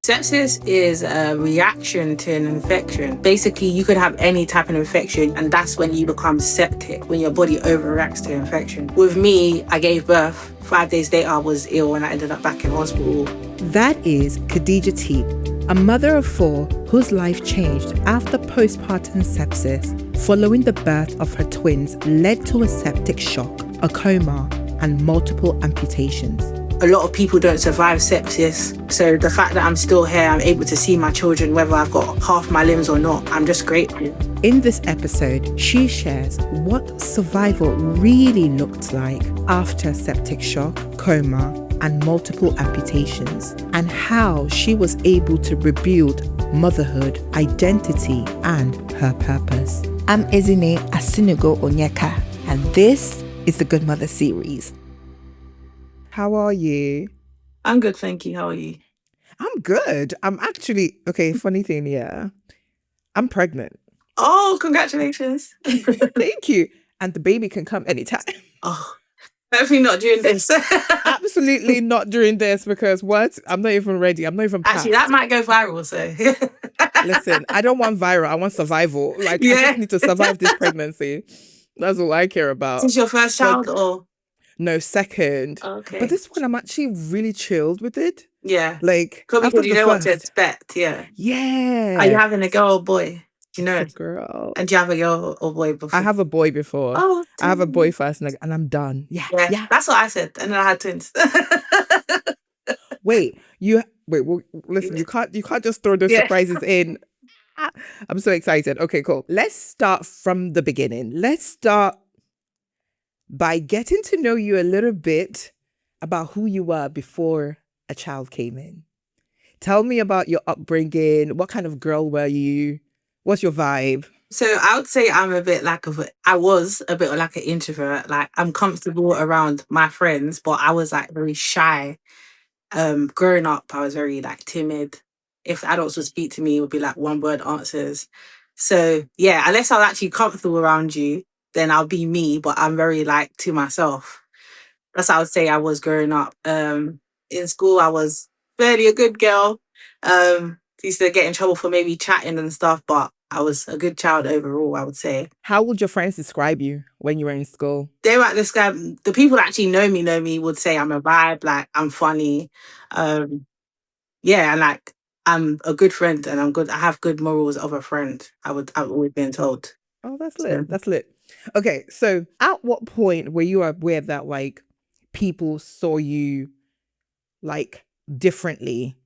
Sepsis is a reaction to an infection. Basically, you could have any type of infection, and that's when you become septic, when your body overreacts to infection. With me, I gave birth. 5 days later, I was ill and I ended up back in hospital. That is Khedidja Teape, a mother of 4 whose life changed after postpartum sepsis following the birth of her twins led to a septic shock, a coma, and multiple amputations. A lot of people don't survive sepsis. So the fact that I'm still here, I'm able to see my children, whether I've got half my limbs or not, I'm just grateful. In this episode, she shares what survival really looked like after septic shock, coma, and multiple amputations, and how she was able to rebuild motherhood, identity, and her purpose. I'm Ezinne Asinugo-Onyeka, and this is the Goodmother Series. How are you? I'm good, thank you. How are you? I'm good. I'm actually, okay, funny thing, yeah. I'm pregnant. Oh, congratulations. Thank you. And the baby can come anytime. Oh, hopefully not during this. Absolutely not during this, because what? I'm not even ready. I'm not even packed. Actually, that might go viral, so. Listen, I don't want viral. I want survival. I just need to survive this pregnancy. That's all I care about. Is this your first child or? No, second. Okay. But this one, I'm actually really chilled with it. Yeah. Like, probably after because you the know what to first. expect, yeah. Yeah. Are you having a girl or boy? You know. It's a girl. And do you have a girl or boy before? I have a boy before. Oh, I have a boy first and I'm done. Yeah. That's what I said. And then I had twins. Wait, well, listen, you can't just throw those surprises in. I'm so excited. Okay, cool. Let's start from the beginning. Let's start by getting to know you a little bit about who you were before a child came in. Tell me about your upbringing. What kind of girl were you? What's your vibe? So I would say I was a bit like an introvert. Like, I'm comfortable around my friends, but I was like very shy. Growing up, I was very like timid. If adults would speak to me, it would be like one word answers. So yeah, unless I'm actually comfortable around you, then I'll be me, but I'm very like to myself. That's how I would say I was growing up. In school, I was fairly a good girl. Used to get in trouble for maybe chatting and stuff, but I was a good child overall, I would say. How would your friends describe you when you were in school? They might describe, the people that actually know me would say I'm a vibe, like I'm funny. Yeah, and like I'm a good friend and I'm good. I have good morals of a friend. I've always been told. Oh, that's lit. That's lit. Okay, so at what point were you aware that like people saw you like differently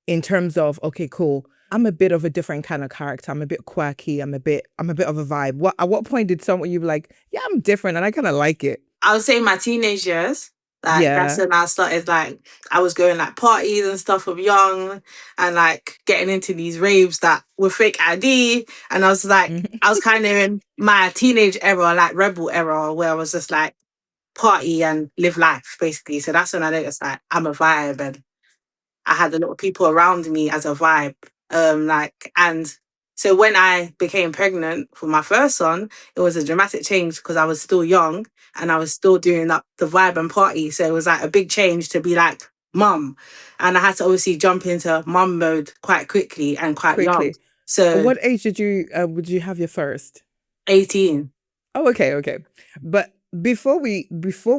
in terms of, okay, cool, I'm a bit of a different kind of character. I'm a bit quirky. I'm a bit of a vibe. At what point did someone you be like, yeah, I'm different and I kind of like it? I would say my teenage years. Like, that's when I started, like, I was going like parties and stuff from young and like getting into these raves that were fake ID. And I was like, I was kind of in my teenage era, like rebel era, where I was just like party and live life, basically. So that's when I noticed like I'm a vibe and I had a lot of people around me as a vibe. And so when I became pregnant for my first son, it was a dramatic change because I was still young and I was still doing the vibe and party. So it was like a big change to be like mum. And I had to obviously jump into mum mode quite quickly and quite young. So at what age would you have your first? 18. Oh, okay. But before we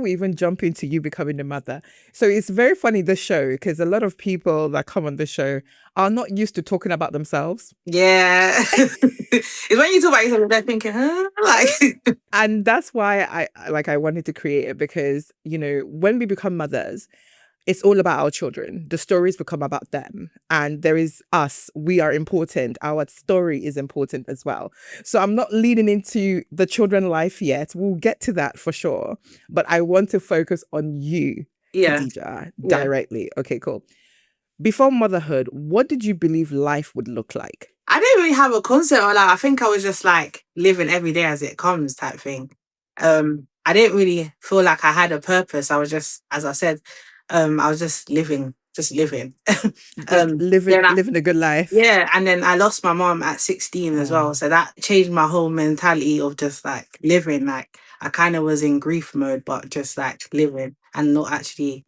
even jump into you becoming a mother, so it's very funny, this show, because a lot of people that come on the show are not used to talking about themselves. Yeah. It's when you talk about yourself, they're thinking, huh? Like, and that's why I wanted to create it, because, you know, when we become mothers, it's all about our children. The stories become about them. And there is us. We are important. Our story is important as well. So I'm not leading into the children life yet. We'll get to that for sure. But I want to focus on you, Khedidja, directly. Okay, cool. Before motherhood, what did you believe life would look like? I didn't really have a concept of that. I think I was just like living every day as it comes type thing. I didn't really feel like I had a purpose. I was just, as I said, I was just living. Living a good life. Yeah, and then I lost my mom at 16 as well. So that changed my whole mentality of just like living. Like, I kind of was in grief mode, but just like living and not actually.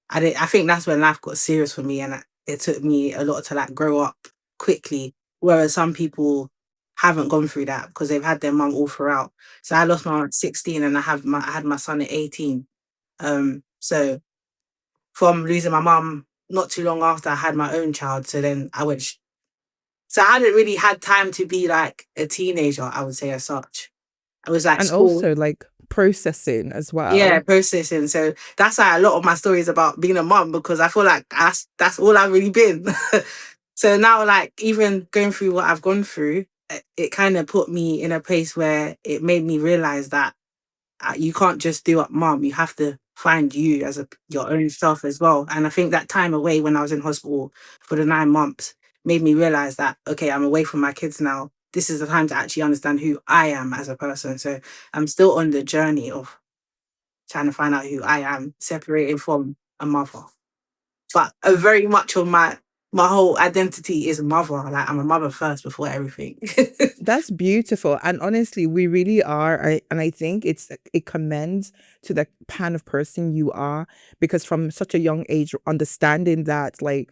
I think that's when life got serious for me, and it took me a lot to like grow up quickly, whereas some people haven't gone through that because they've had their mum all throughout. So I lost my mum at 16 and I had my son at 18. So from losing my mum not too long after I had my own child, so then so I hadn't really had time to be like a teenager, I would say, as such. I was like And school. also like processing as Yeah, well. processing. So that's why a lot of my stories about being a mom, because I feel like that's all I've really been. So now, like, even going through what I've gone through, it kind of put me in a place where it made me realize that you can't just do up mom. You have to find you as your own self as well. And I think that time away when I was in hospital for the 9 months made me realize that, okay, I'm away from my kids now. This is the time to actually understand who I am as a person. So I'm still on the journey of trying to find out who I am, separated from a mother. But a very much of my whole identity is mother. Like, I'm a mother first before everything. That's beautiful. And honestly, we really are. And I think it commends to the kind of person you are, because from such a young age, understanding that like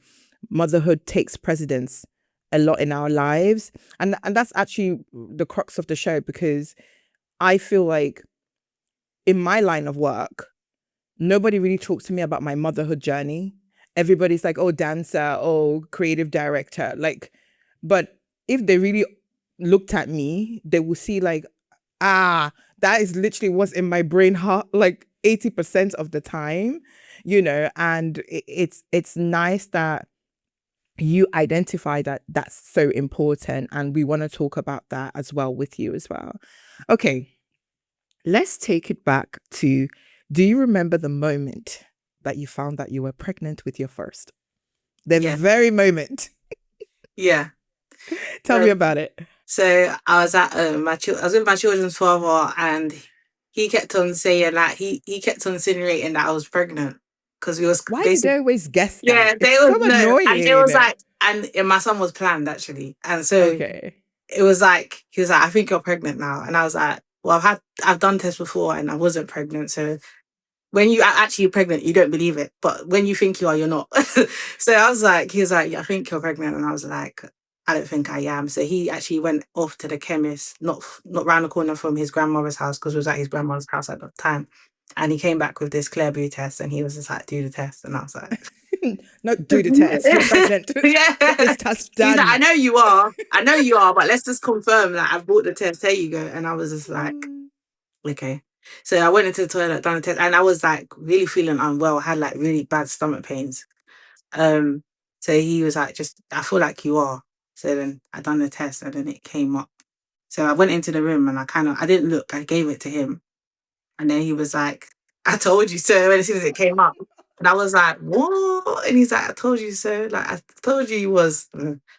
motherhood takes precedence a lot in our lives. And that's actually the crux of the show, because I feel like in my line of work, nobody really talks to me about my motherhood journey. Everybody's like, oh, dancer, oh, creative director. Like, but if they really looked at me, they will see like, that is literally what's in my brain, like 80% of the time, and it's nice that you identify that that's so important. And we want to talk about that as well with you as well. Okay, let's take it back to, do you remember the moment that you found that you were pregnant with your first? The Yeah. very moment. Yeah. Tell me about it. So I was at I was with my children's father, and he kept on saying that he kept on insinuating that I was pregnant because we was Why do basically, they always guess that? yeah, It's they was so no, and it was annoying. like, and my son was planned actually, and so Okay. it was like, he was like, I think you're pregnant now, and I was like, well, I've done tests before and I wasn't pregnant, so when you are actually pregnant, you don't believe it. But when you think you are, you're not. So I was like, he was like, yeah, I think you're pregnant. And I was like, I don't think I am. So he actually went off to the chemist, not round the corner from his grandmother's house, because we was at his grandmother's house at the time. And he came back with this Clairview test, and he was just like, do the test. And I was like, No, do the test. You're pregnant. Get yeah. this test He's like, done. I know you are. I know you are, but let's just confirm that I've bought the test. There you go. And I was just like, okay. So I went into the toilet, done the test, and I was like really feeling unwell. I had like really bad stomach pains. Um, so he was like, just, I feel like you are. So then I done the test and then it came up. So I went into the room and I didn't look, I gave it to him. And then he was like, I told you so, as soon as it came up. And I was like, what? And he's like, I told you so. Like, I told you he was.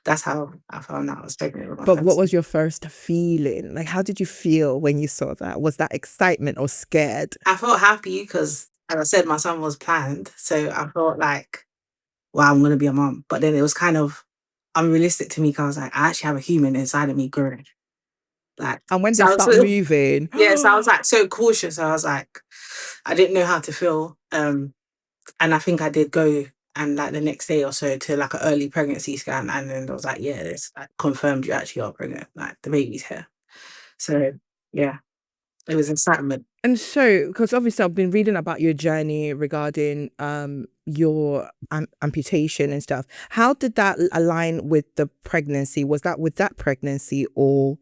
That's how I found out I was pregnant with my But what first. was your first feeling? Like, how did you feel when you saw that? Was that excitement or scared? I felt happy because, as I said, my son was planned. So I felt like, well, I'm going to be a mom. But then it was kind of unrealistic to me because I was like, I actually have a human inside of me growing. Like, And when so they I was, start moving, yeah, so I was like so cautious. I was like, I didn't know how to feel. And I think I did go and like the next day or so to like an early pregnancy scan. And then I was like, yeah, it's like, confirmed you actually are pregnant. Like, the baby's here. So yeah, it was excitement. and so, because obviously I've been reading about your journey regarding your amputation and stuff. How did that align with the pregnancy? Was that with that pregnancy, or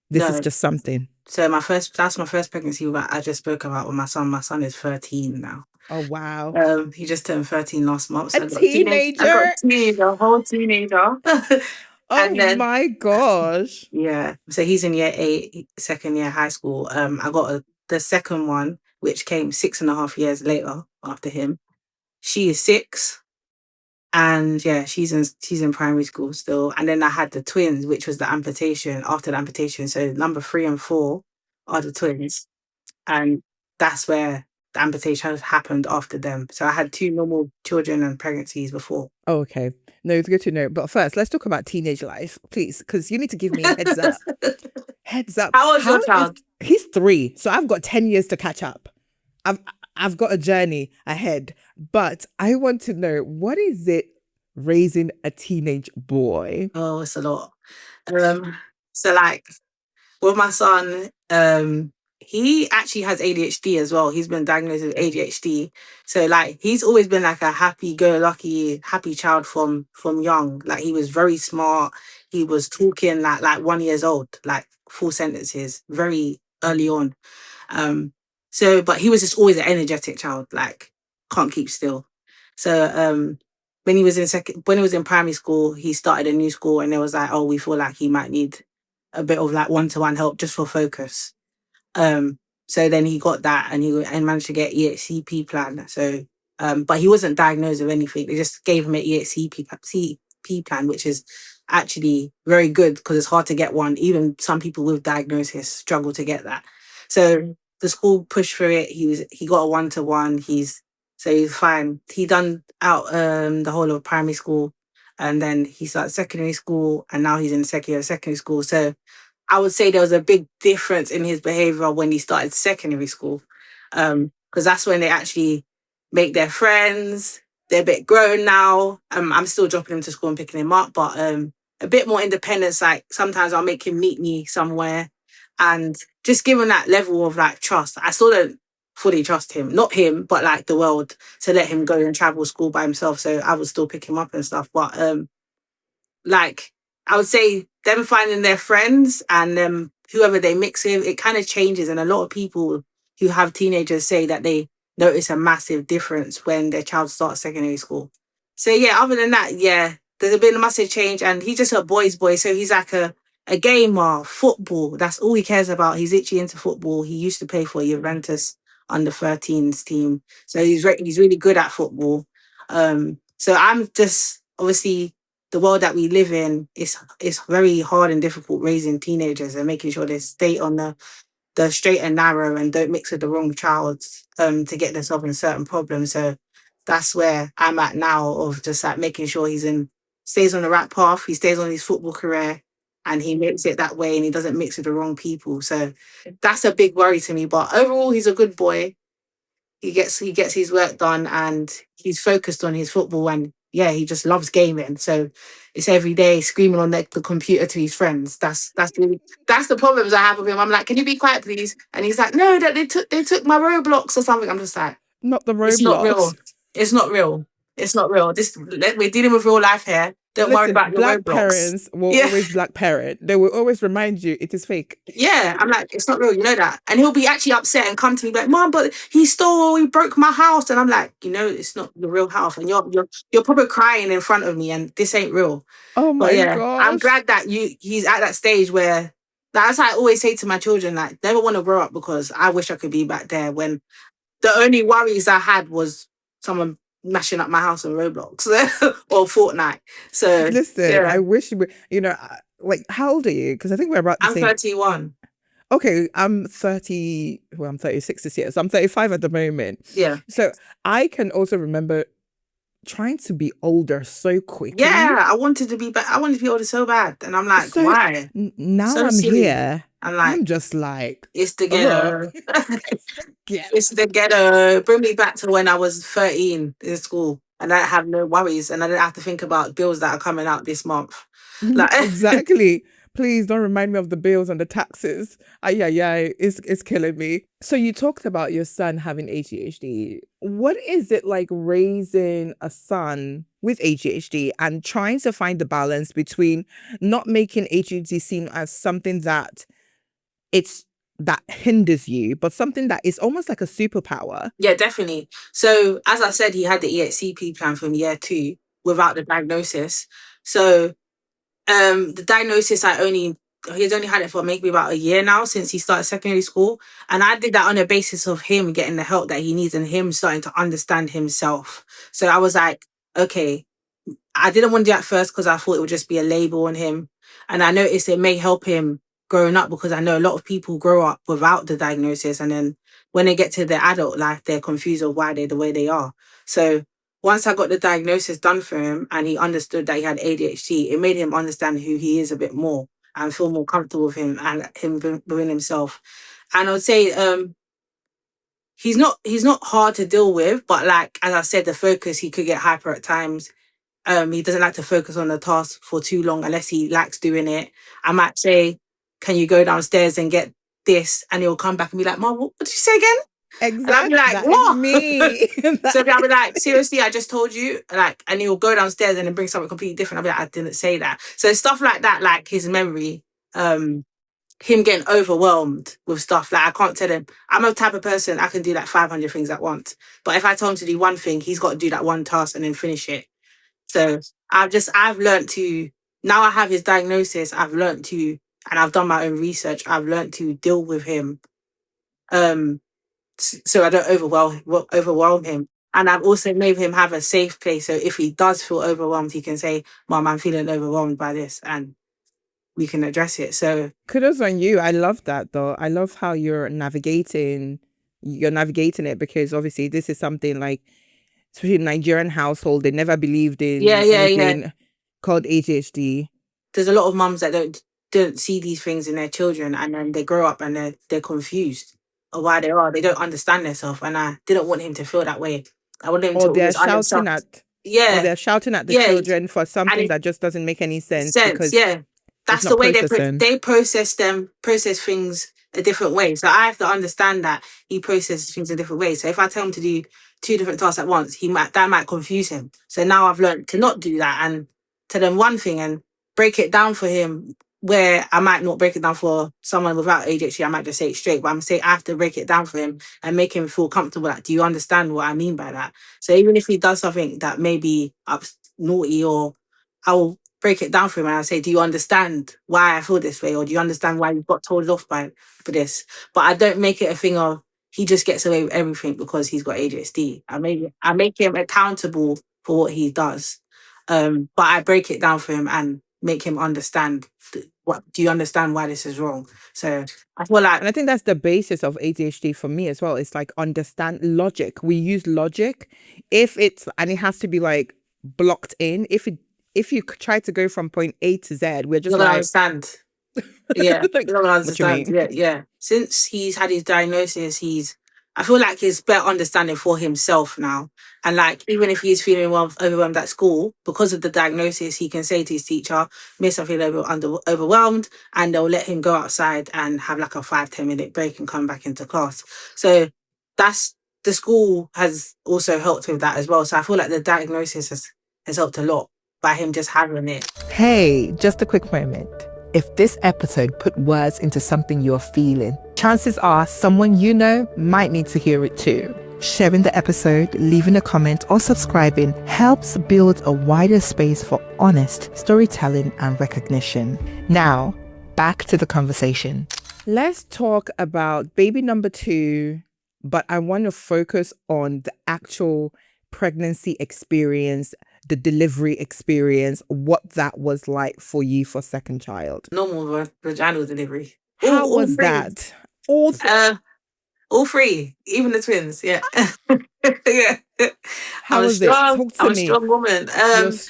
this is No. just something? So that's my first pregnancy that I just spoke about with my son. My son is 13 now. Oh wow. He just turned 13 last month. A So I got a teenager. teenager, a whole teenager. Oh And then my gosh. yeah, so he's in year 8, second year high school. I got the second one, which came 6.5 years later after him. She is 6, and yeah, she's in primary school still. And then I had the twins, which was the amputation after the amputation. So number 3 and 4 are the twins, and that's where the amputation has happened after them. So I had 2 normal children and pregnancies before. Oh, okay. No, it's good to know. But first, let's talk about teenage life, please, because you need to give me a heads up. Heads up. How old's your How is child? he's 3, so I've got 10 years to catch up. I've I've got a journey ahead, but I want to know, what is it raising a teenage boy? Oh, it's a lot. So like with my son, he actually has ADHD as well. He's been diagnosed with ADHD. So like he's always been like a happy-go-lucky, happy child from young. Like he was very smart. He was talking like 1 year old, like full sentences, very early on. Um, so but he was just always an energetic child, like can't keep still. So when he was in primary school, he started a new school and it was like, oh, we feel like he might need a bit of like one-to-one help just for focus. Um, so then he got that and he managed to get EHCP plan. So but he wasn't diagnosed with anything. They just gave him an EHCP plan, which is actually very good because it's hard to get one. Even some people with diagnosis struggle to get that. So the school pushed for it. He got a one-to-one. He's fine. He done out the whole of primary school, and then he started secondary school, and now he's in second year of secondary school. So I would say there was a big difference in his behavior when he started secondary school, because that's when they actually make their friends. They're a bit grown now. I'm still dropping him to school and picking him up, but a bit more independence. Like sometimes I'll make him meet me somewhere, and just give him that level of like trust. I still don't fully trust him, not him, but like the world, to let him go and travel school by himself. So I would still pick him up and stuff, but like I would say them finding their friends and whoever they mix with, it kind of changes. And a lot of people who have teenagers say that they notice a massive difference when their child starts secondary school. So yeah, other than that, yeah, there's been a massive change. And he's just a boy's boy. So he's like a gamer, football. That's all he cares about. He's itchy into football. He used to play for Juventus under 13s team. So he's really good at football. So I'm just obviously the world that we live in is very hard and difficult raising teenagers and making sure they stay on the straight and narrow and don't mix with the wrong child to get themselves in certain problems. So that's where I'm at now, of just like making sure stays on the right path, he stays on his football career and he makes it that way and he doesn't mix with the wrong people. So that's a big worry to me. But overall he's a good boy. He gets his work done and he's focused on his football, and yeah, he just loves gaming. So it's every day screaming on the computer to his friends. That's the problems I have with him. I'm like, can you be quiet, please? And he's like, no, that they took my Roblox or something. I'm just like, Not the it's not Roblox. real. It's not real. It's not real. We're dealing with real life here. Don't worry Listen, about your black Roblox. parents will Yeah. always black parent. They will always remind you it is fake. Yeah, I'm like, it's not real, you know that. And he'll be actually upset and come to me like, Mom, but he broke my house. And I'm like, it's not the real house. And you're probably crying in front of me and this ain't real. Oh But my yeah, I'm gosh. glad that he's at that stage where that's how I always say to my children, like, never want to grow up, because I wish I could be back there when the only worries I had was someone mashing up my house on Roblox or Fortnite. So Listen, yeah, I wish you would, like, how old are you? Because I think we're about the I'm same. 31. Okay, I'm 30, well, I'm 36 this year, so I'm 35 at the moment. Yeah. So I can also remember trying to be older so quickly. Yeah, I wanted to be back. I wanted to be older so bad. And I'm like, So why? now So I'm silly. here. I'm like, I'm just like, it's the oh, ghetto. it's the It's ghetto. the ghetto. Bring me back to when I was 13 in school and I have no worries and I didn't have to think about bills that are coming out this month. Like, Exactly. Please don't remind me of the bills and the taxes. Yeah, it's killing me. So you talked about your son having ADHD. What is it like raising a son with ADHD and trying to find the balance between not making ADHD seem as something that hinders you, but something that is almost like a superpower? yeah, definitely. So, as I said, he had the EHCP plan from year 2 without the diagnosis. So, the diagnosis he's only had it for maybe about a year now since he started secondary school, and I did that on the basis of him getting the help that he needs and him starting to understand himself. So I was like, okay, I didn't want to do that first because I thought it would just be a label on him, and I noticed it may help him growing up, because I know a lot of people grow up without the diagnosis and then when they get to their adult life they're confused of why they're the way they are. So once I got the diagnosis done for him and he understood that he had ADHD, it made him understand who he is a bit more and feel more comfortable with him and him within himself. And I would say he's not hard to deal with, but like as I said, the focus, he could get hyper at times. he doesn't like to focus on the task for too long unless he likes doing it. I might say, can you go downstairs and get this? And he'll come back and be like, Mom, what did you say again? And I'll be Exactly. like, That is what? me. So I'll be like, seriously, I just told you. Like, and he'll go downstairs and then bring something completely different. I'll be like, I didn't say that. So stuff like that, like his memory, him getting overwhelmed with stuff. Like, I can't tell him. I'm a type of person, I can do like 500 things at once. But if I tell him to do one thing, he's got to do that one task and then finish it. So I've learned to, now I have his diagnosis, I've learned to, and I've done my own research, I've learned to deal with him. So I don't overwhelm him. And I've also made him have a safe place. So if he does feel overwhelmed, he can say, Mom, I'm feeling overwhelmed by this, and we can address it. So kudos on you. I love that though. I love how you're navigating it, because obviously this is something like, especially in Nigerian household, they never believed yeah, in yeah, yeah. anything called ADHD. There's a lot of mums that don't see these things in their children, and then they grow up and they're confused of why they are. They don't understand themselves, and I didn't want him to feel that way. I wanted him Or to they're always shouting understand. at or Yeah, they're shouting at the yeah, children for and something it that just doesn't make any sense sense. because Yeah, it's that's not the way processing. they process things a different way. So I have to understand that he processes things a different way. So if I tell him to do two different tasks at once, that might confuse him. So now I've learned to not do that and tell him one thing and break it down for him. Where I might not break it down for someone without ADHD, I might just say it straight. But I'm saying I have to break it down for him and make him feel comfortable. Like, do you understand what I mean by that? So even if he does something that may be naughty, or I'll break it down for him and I'll say, do you understand why I feel this way? Or do you understand why you got told off for this? But I don't make it a thing of he just gets away with everything because he's got ADHD. I make him accountable for what he does. But I break it down for him and make him understand what do you understand why this is wrong. So I feel like, And I think that's the basis of ADHD for me as well. It's like understand logic. We use logic and it has to be like blocked in. If you try to go from point A to Z, we're just you're gonna like, understand. Yeah, like, you're gonna what you understand. mean? Yeah, yeah. Since he's had his diagnosis, I feel like he's better understanding for himself now. And like, even if he's feeling overwhelmed at school because of the diagnosis, he can say to his teacher, Miss, I feel overwhelmed, and they'll let him go outside and have like a 5-10 minute break and come back into class. So that's the school has also helped with that as well. So I feel like the diagnosis has helped a lot by him just having it. Hey, just a quick moment. If this episode put words into something you're feeling, chances are someone you know might need to hear it too. Sharing the episode, leaving a comment, or subscribing helps build a wider space for honest storytelling and recognition. Now, back to the conversation. Let's talk about baby number 2, but I want to focus on the actual pregnancy experience, the delivery experience, what that was like for you for second child. Normal vaginal delivery. How was that? All three, even the twins. Yeah, yeah. How was it? Talk I'm to a me. strong woman.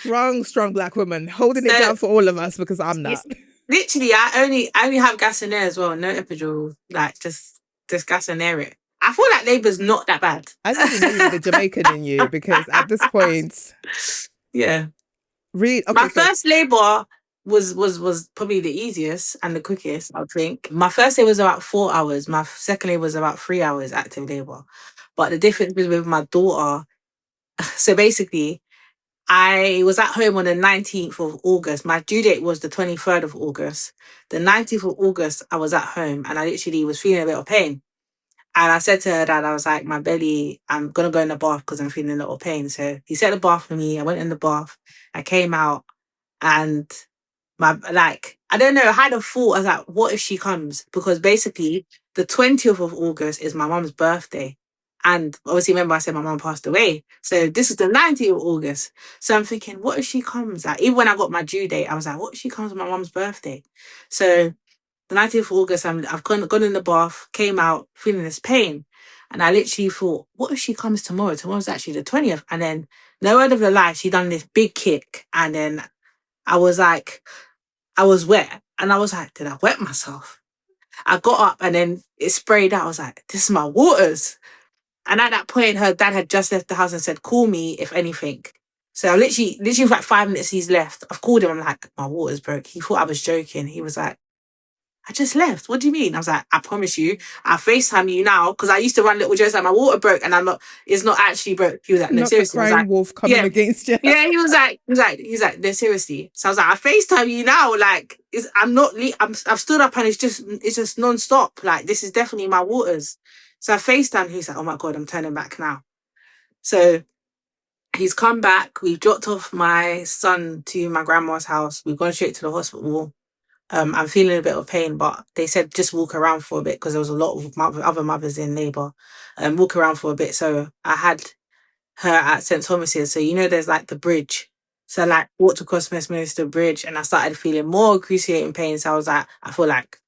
You're strong Black woman, holding it So down for all of us because I'm not. literally, I only have gas in there as well. No epidural. Like just gas in there. I feel like labour's not that bad. I need to know you with the Jamaican in you, because at this point, Yeah. really, My okay, so first labour was probably the easiest and the quickest, I think. My first day was about 4 hours. My second day was about 3 hours active labour. But the difference was with my daughter. So basically, I was at home on the 19th of August. My due date was the 23rd of August. The 19th of August, I was at home and I literally was feeling a bit of pain. And I said to her dad, I was like, my belly, I'm going to go in the bath because I'm feeling a little pain. So he set the bath for me. I went in the bath. I came out and I don't know, I had a thought. I was like, what if she comes? Because basically the 20th of August is my mum's birthday. And obviously, remember, I said my mum passed away. So this is the 19th of August. So I'm thinking, what if she comes? Like, even when I got my due date, I was like, what if she comes on my mum's birthday? So the 19th of August, I've gone in the bath, came out feeling this pain. And I literally thought, what if she comes tomorrow? Tomorrow's actually the 20th. And then, no word of a lie, she done this big kick. And then I was like, I was wet. And I was like, did I wet myself? I got up and then it sprayed out. I was like, this is my waters. And at that point, her dad had just left the house and said, call me if anything. So I literally for like 5 minutes he's left. I've called him. I'm like, my water's broke. He thought I was joking. He was like, I just left. What do you mean? I was like, I promise you, I'll FaceTime you now. Because I used to run little jokes like my water broke and it's not actually broke. He was like, no, Not the seriously. I was like, crying wolf coming yeah. against you. Yeah, he was like, no, seriously. So I was like, I FaceTime you now. Like, I'm not, I've stood up and it's just non-stop. Like, this is definitely my waters. So I FaceTime. He's like, oh my God, I'm turning back now. So he's come back. We've dropped off my son to my grandma's house. We've gone straight to the hospital. I'm feeling a bit of pain, but they said just walk around for a bit because there was a lot of other mothers in labour. Walk around for a bit. So I had her at St. Thomas's. So, there's like the bridge. So I like walked across Westminster Bridge and I started feeling more excruciating pain. So I was like, I feel like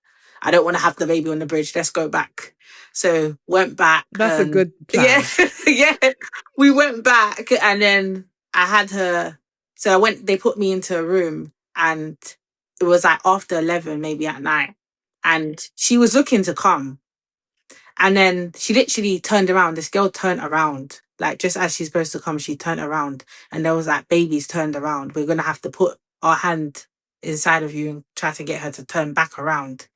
I don't want to have the baby on the bridge. Let's go back. So went back. That's a good Yeah, plan. yeah. We went back and then I had her. So they put me into a room and it was like after 11, maybe at night. And she was looking to come. And then she literally turned around. This girl turned around. Like just as she's supposed to come, she turned around. And there was like babies turned around. We're going to have to put our hand inside of you and try to get her to turn back around.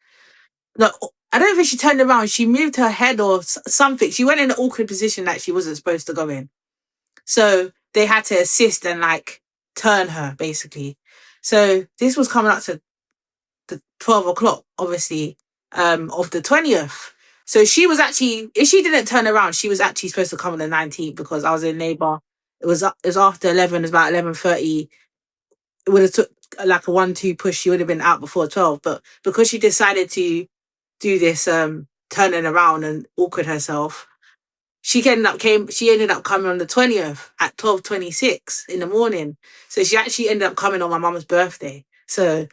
No, I don't think she turned around. She moved her head or something. She went in an awkward position that she wasn't supposed to go in. So they had to assist and like turn her basically. So this was coming up to the 12 o'clock, obviously, of the 20th. So she was actually, if she didn't turn around, she was actually supposed to come on the 19th because I was in labour. It was after 11, it was about 11:30. It would have took like a 1-2 push. She would have been out before 12. But because she decided to do this turning around and awkward herself, she ended up coming on the 20th at 12:26 in the morning. So she actually ended up coming on my mum's birthday. So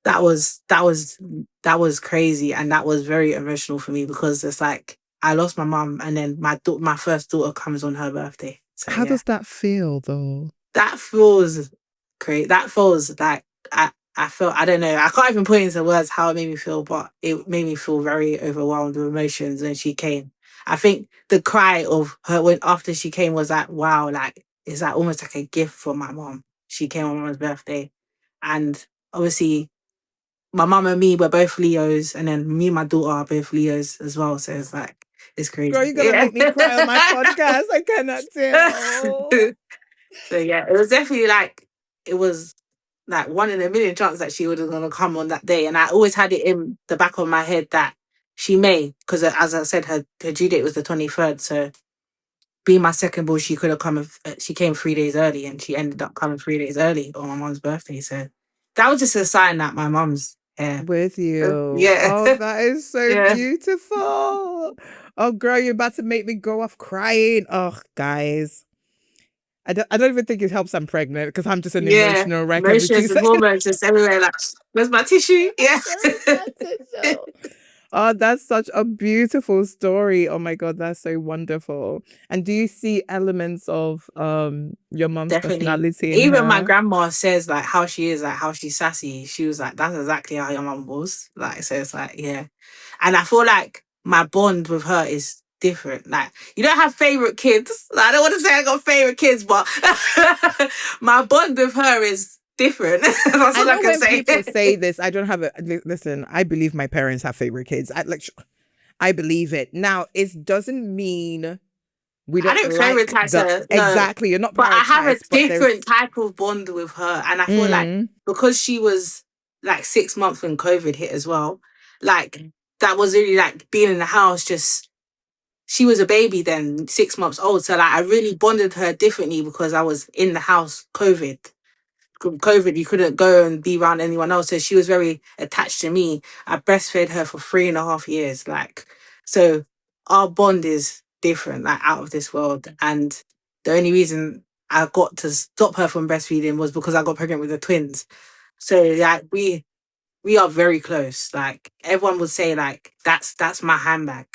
that was crazy and that was very emotional for me because it's like I lost my mum and then my first daughter comes on her birthday. So How yeah, does that feel though? that feels great. That feels like I felt, I don't know, I can't even put into words how it made me feel, but it made me feel very overwhelmed with emotions when she came. I think the cry of her when after she came was like, wow, like it's like almost like a gift from my mom. She came on my mom's birthday, and obviously my mum and me were both Leos, and then me and my daughter are both Leos as well. So it's like it's Girl, crazy. you're gonna Yeah. make me cry on my podcast. I cannot tell. So yeah, it was definitely like it was like 1 in a million chance that she was gonna come on that day, and I always had it in the back of my head that she may, because as I said, her due date was the 23rd. So being my second born, she could have come. She came 3 days early, and she ended up coming 3 days early on my mom's birthday. So that was just a sign that my mom's here. With you. Yeah. Oh, that is so Yeah. beautiful. Oh, girl, you're about to make me go off crying. Oh, guys. I don't even think it helps I'm pregnant because I'm just an Yeah. emotional wreck every two Emotions and seconds. hormones just everywhere. Like, where's my tissue? Yeah. Where's my tissue? Oh, that's such a beautiful story. Oh my God, that's so wonderful. And do you see elements of your mom's Definitely. personality in Even my her? grandma says like how she is, like how she's sassy. She was like, that's exactly how your mum was. Like, so it's like, yeah. And I feel like my bond with her is different. Like, you don't have favorite kids. Like, I don't want to say I got favorite kids, but my bond with her is different. That's I all I know can when say. people say this, I don't have a listen. I believe my parents have favorite kids. I believe it. Now, it doesn't mean we I don't don't like prioritize the her, no. exactly. You're not But I have a prioritized, but there's different type of bond with her. And I feel like mm, because she was like 6 months when COVID hit as well, like that was really like being in the house, just she was a baby then, 6 months old. So like I really bonded her differently because I was in the house COVID, you couldn't go and be around anyone else. So she was very attached to me. I breastfed her for 3.5 years. Like, so our bond is different, like out of this world. And the only reason I got to stop her from breastfeeding was because I got pregnant with the twins. So like we are very close. Like everyone would say, like that's my handbag.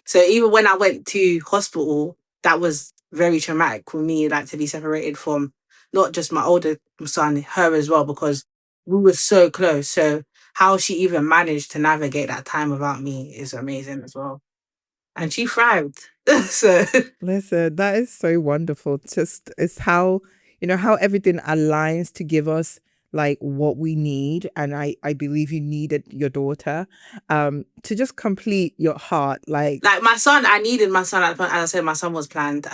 So even when I went to hospital, that was very traumatic for me, like to be separated from not just my older son, her as well, because we were so close. So how she even managed to navigate that time without me is amazing as well. And she thrived. So listen, that is so wonderful. Just it's how you know, how everything aligns to give us like what we need. And I believe you needed your daughter to just complete your heart. Like my son, I needed my son at the point. As I said, my son was planned.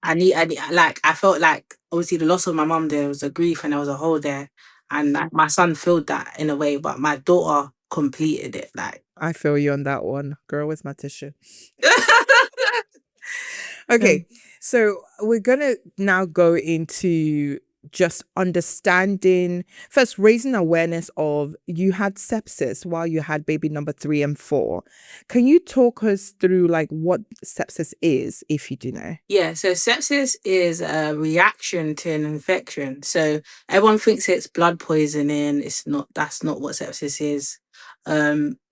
Like, I felt like obviously the loss of my mum, there was a grief and there was a hole there, and like, my son filled that in a way, but my daughter completed it. Like, I feel you on that one. Girl, where's my tissue? Okay, so we're gonna now go into just understanding, first raising awareness of you had sepsis while you had baby number 3 and 4. Can you talk us through like what sepsis is, if you do know? Yeah, so sepsis is a reaction to an infection. So everyone thinks it's blood poisoning. It's not. That's not what sepsis is.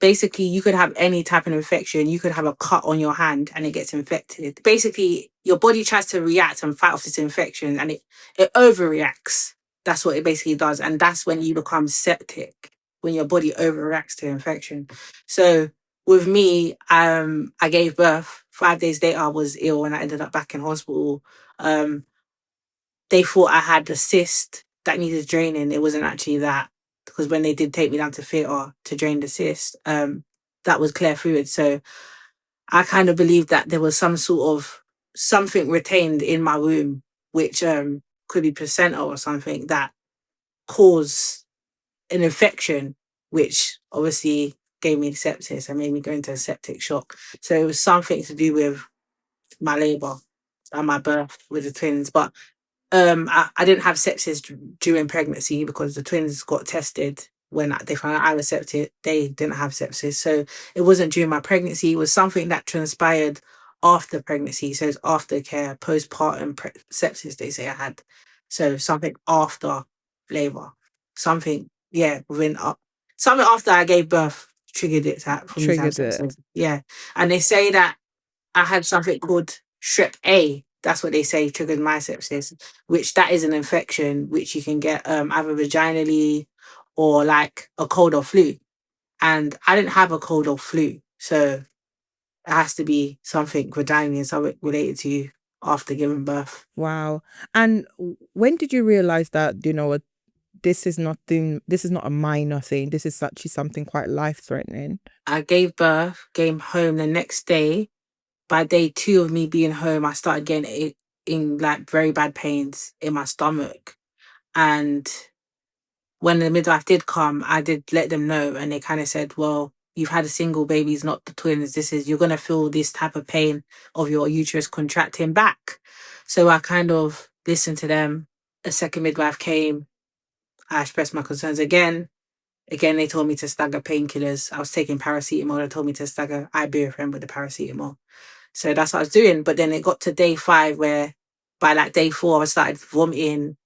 Basically, you could have any type of infection. You could have a cut on your hand and it gets infected. Basically, your body tries to react and fight off this infection, and it overreacts. That's what it basically does, and that's when you become septic, when your body overreacts to infection. So with me, I gave birth. 5 days later, I was ill and I ended up back in hospital. Um, they thought I had a cyst that needed draining. It wasn't actually that, because when they did take me down to theatre to drain the cyst, that was clear fluid. So I kind of believed that there was some sort of something retained in my womb, which could be placenta or something that caused an infection, which obviously gave me sepsis and made me go into a septic shock. So it was something to do with my labour and my birth with the twins. But I didn't have sepsis during pregnancy because the twins got tested when they found out I was septic. They didn't have sepsis. So it wasn't during my pregnancy. It was something that transpired after pregnancy. So it's aftercare, postpartum sepsis, they say I had. So something after labour. Something, yeah, something after I gave birth triggered it for me to have Triggered it. sepsis. Yeah. And they say that I had something called strep A. That's what they say triggered my sepsis, which that is an infection which you can get either vaginally or like a cold or flu. And I didn't have a cold or flu. So it has to be something vaginally and something related to you after giving birth. Wow. And when did you realize that, you know what, this is not a minor thing. This is actually something quite life-threatening. I gave birth, came home the next day. By day 2 of me being home, I started getting it in like very bad pains in my stomach. And when the midwife did come, I did let them know, and they kind of said, well, you've had a single baby, it's not the twins. You're going to feel this type of pain of your uterus contracting back. So I kind of listened to them. A second midwife came. I expressed my concerns again. Again, they told me to stagger painkillers. I was taking paracetamol. They told me to stagger ibuprofen with the paracetamol. So that's what I was doing. But then it got to day 5 where by like day 4, I started vomiting,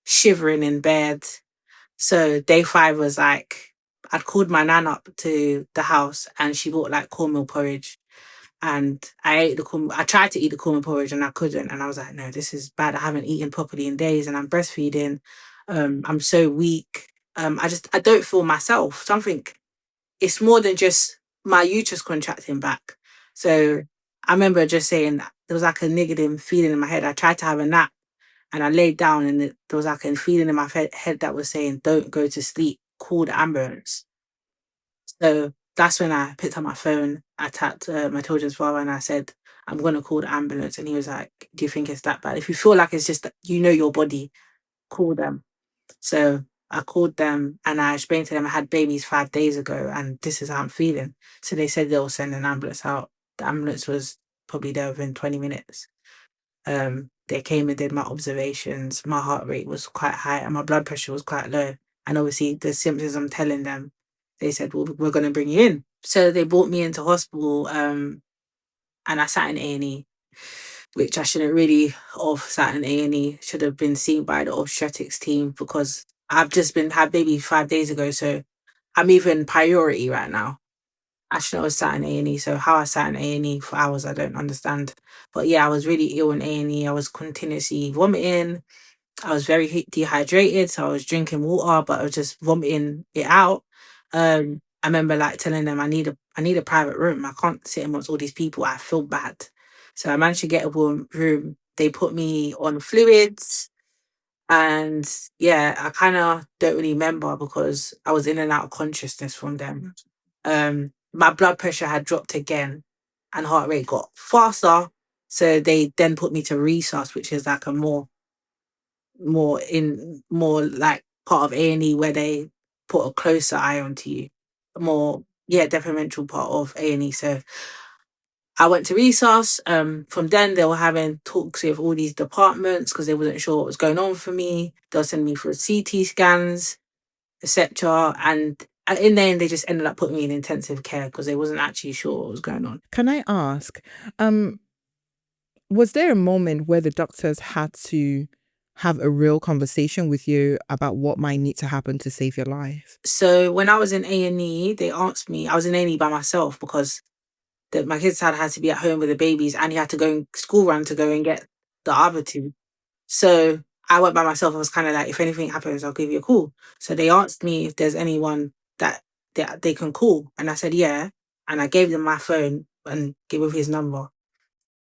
shivering in bed. So day 5 was like, I'd called my nan up to the house and she bought like cornmeal porridge. And I ate the cornmeal. I tried to eat the cornmeal porridge and I couldn't. And I was like, no, this is bad. I haven't eaten properly in days and I'm breastfeeding. I'm so weak. I don't feel myself. It's more than just my uterus contracting back. So I remember just saying there was like a niggling feeling in my head. I tried to have a nap and I laid down and there was like a feeling in my head that was saying, don't go to sleep, call the ambulance. So that's when I picked up my phone. I tapped my children's father and I said, I'm going to call the ambulance. And he was like, do you think it's that bad? If you feel like it's just, your body, call them. So I called them and I explained to them I had babies 5 days ago and this is how I'm feeling. So they said they'll send an ambulance out. The ambulance was probably there within 20 minutes. They came and did my observations. My heart rate was quite high and my blood pressure was quite low. And obviously the symptoms I'm telling them, they said, well, we're going to bring you in. So they brought me into hospital and I sat in A&E, which I shouldn't really have sat in A&E. Should have been seen by the obstetrics team because I've just had baby 5 days ago. So I'm even priority right now. I shouldn't have sat in A&E. So how I sat in A&E for hours, I don't understand. But yeah, I was really ill in A&E. I was continuously vomiting. I was very dehydrated. So I was drinking water, but I was just vomiting it out. I remember like telling them I need a private room. I can't sit amongst all these people. I feel bad. So I managed to get a warm room. They put me on fluids. And yeah, I kind of don't really remember because I was in and out of consciousness from them. My blood pressure had dropped again and heart rate got faster. So they then put me to resus, which is like a more like part of A&E where they put a closer eye onto you. More, yeah, detrimental part of A&E. So I went to resus. From then they were having talks with all these departments because they wasn't sure what was going on for me. They were sending me for CT scans, etc. And in the end, they just ended up putting me in intensive care because they wasn't actually sure what was going on. Can I ask, was there a moment where the doctors had to have a real conversation with you about what might need to happen to save your life? So when I was in A&E, they asked me, I was in A&E by myself because my kid's dad had to be at home with the babies and he had to go in school run to go and get the other two. So I went by myself. I was kind of like, if anything happens, I'll give you a call. So they asked me if there's anyone that they can call. And I said, yeah. And I gave them my phone and gave him his number.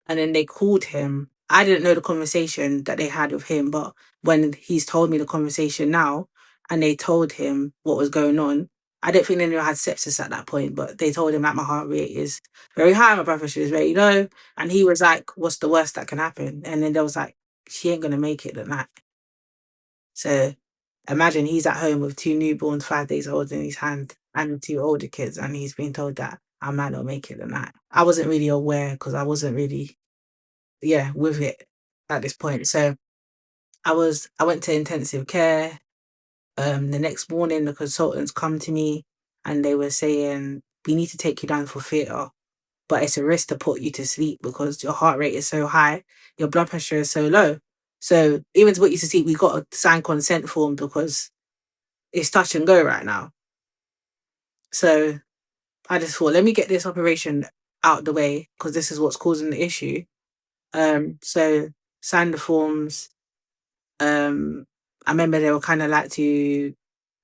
And then they called him. I didn't know the conversation that they had with him, but when he's told me the conversation now and they told him what was going on, I don't think they knew I had sepsis at that point, but they told him that my heart rate is very high, my blood pressure is very low. And he was like, what's the worst that can happen? And then they was like, she ain't going to make it that night. So imagine he's at home with 2 newborns, 5 days old in his hand and 2 older kids, and he's been told that I might not make it that night. I wasn't really aware because I wasn't really, with it at this point. So I went to intensive care. The next morning, the consultants come to me and they were saying, we need to take you down for theatre, but it's a risk to put you to sleep because your heart rate is so high, your blood pressure is so low. So even to put you to sleep, we got to sign consent form because it's touch and go right now. So I just thought, let me get this operation out the way because this is what's causing the issue. So signed the forms. I remember they were kind of like to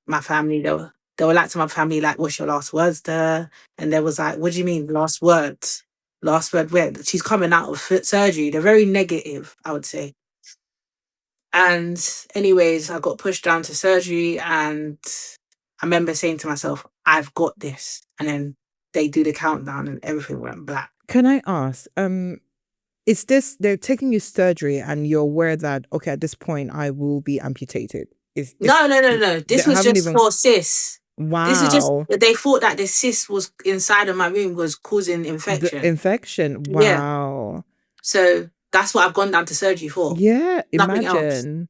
my family, they were like to my family, like, what's your last words there? And they was like, what do you mean last words? Last word where? She's coming out of surgery. They're very negative, I would say. And anyways, I got pushed down to surgery and I remember saying to myself, I've got this. And then they do the countdown and everything went black. Can I ask, is this, they're taking you surgery and you're aware that, okay, at this point I will be amputated? No. They This was haven't just even. for cysts. This is just, Wow. they thought that the cyst was inside of my room was causing The infection. infection. Yeah. Wow. So that's what I've gone down to surgery for. Yeah, Nothing else. imagine.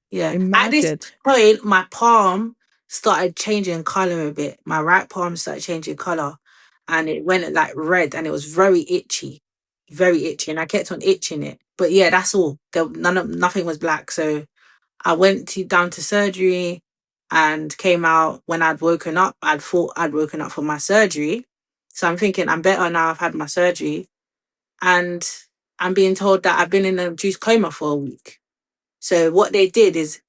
Yeah. At this Imagine. point, my palm started changing color a bit. My right palm started changing color and it went like red and it was very itchy. Very itchy. And I kept on itching it. But yeah, that's all. Nothing was black. So I went down to surgery and came out. When I'd woken up, I'd thought I'd woken up from my surgery. So I'm thinking I'm better now I've had my surgery. And I'm being told that I've been in a induced coma for a week. So what they did is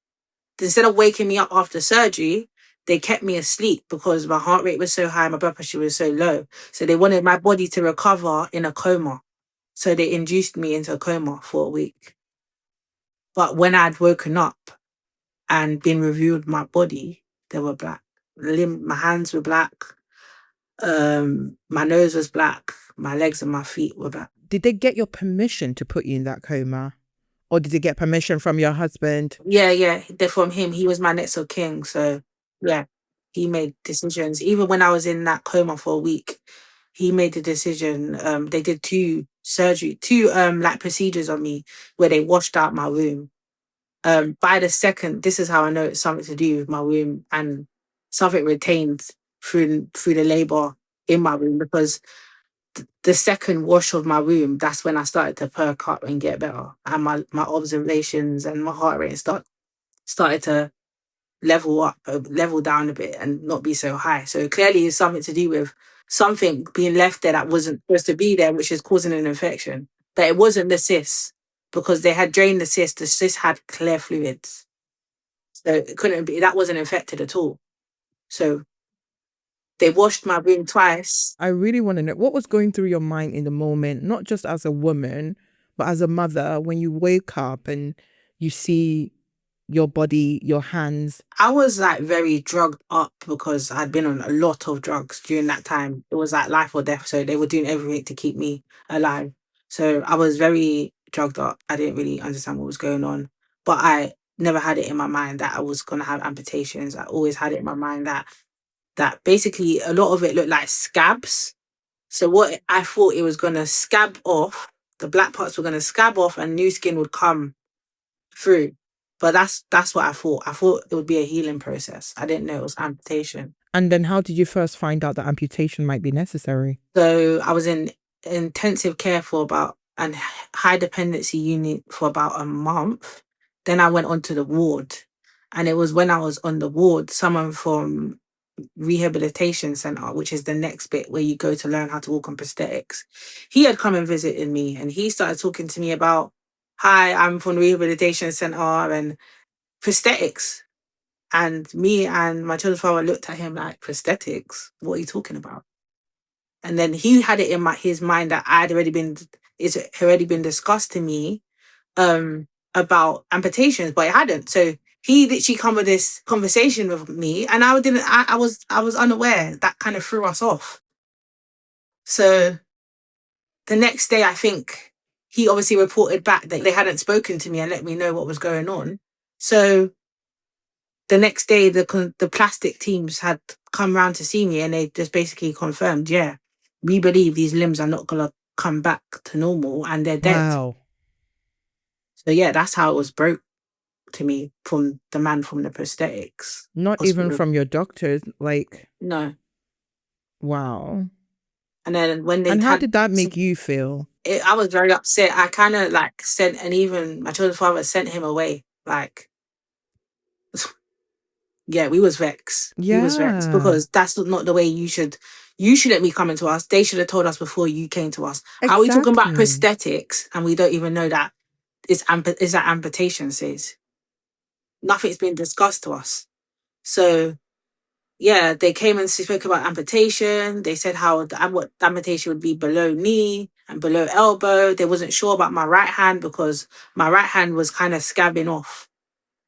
instead of waking me up after surgery, they kept me asleep because my heart rate was so high, my blood pressure was so low. So they wanted my body to recover in a coma. So they induced me into a coma for a week. But when I'd woken up and been reviewed my body, they were black. My hands were black. My nose was black. My legs and my feet were black. Did they get your permission to put you in that coma? Or did they get permission from your husband? Yeah. They're from him. He was my next of kin. So yeah, he made decisions. Even when I was in that coma for a week, he made the decision. They did two like procedures on me where they washed out my womb. By the second, this is how I know it's something to do with my womb and something retained through the labor in my womb because the second wash of my womb, that's when I started to perk up and get better. And my observations and my heart rate started to level down a bit and not be so high. So clearly it's something to do with something being left there that wasn't supposed to be there, which is causing an infection. That it wasn't the cyst because they had drained the cyst had clear fluids. So it couldn't be, that wasn't infected at all. So they washed my room twice. I really want to know what was going through your mind in the moment, not just as a woman, but as a mother, when you wake up and you see your body, your hands? I was like very drugged up because I'd been on a lot of drugs during that time. It was like life or death. So they were doing everything to keep me alive. So I was very drugged up. I didn't really understand what was going on. But I never had it in my mind that I was gonna have amputations. I always had it in my mind that basically a lot of it looked like scabs. So what I thought it was gonna scab off, the black parts were gonna scab off and new skin would come through. But that's what I thought. I thought it would be a healing process. I didn't know it was amputation. And then how did you first find out that amputation might be necessary? So I was in intensive care for about and high dependency unit for about a month. Then I went onto the ward. And it was when I was on the ward, someone from rehabilitation center, which is the next bit where you go to learn how to walk on prosthetics. He had come and visited me and he started talking to me about, hi, I'm from the rehabilitation center and prosthetics. And me and my children's father looked at him like, prosthetics? What are you talking about? And then he had it in his mind that it's already been discussed to me about amputations, but it hadn't. So he literally come with this conversation with me, and I was unaware. That kind of threw us off. So the next day, I think he obviously reported back that they hadn't spoken to me and let me know what was going on. So the next day, the plastic teams had come round to see me, and they just basically confirmed, yeah, we believe these limbs are not gonna come back to normal, and they're dead. Wow. So yeah, that's how it was broke to me from the man from the prosthetics Not even hospital. from your doctors, like, No. wow. And then when they And how did that make you feel? I was very upset. I kind of like sent, and even my children's father sent him away. Like, yeah, we was vexed. We was vexed Yeah. because that's not the way you shouldn't be coming to us. They should have told us before you came to us. How are we talking about Exactly. prosthetics and we don't even know that is that amputation says? Nothing's been discussed to us. So yeah, they came and spoke about amputation. They said how what the amputation would be below knee and below elbow. They wasn't sure about my right hand because my right hand was kind of scabbing off.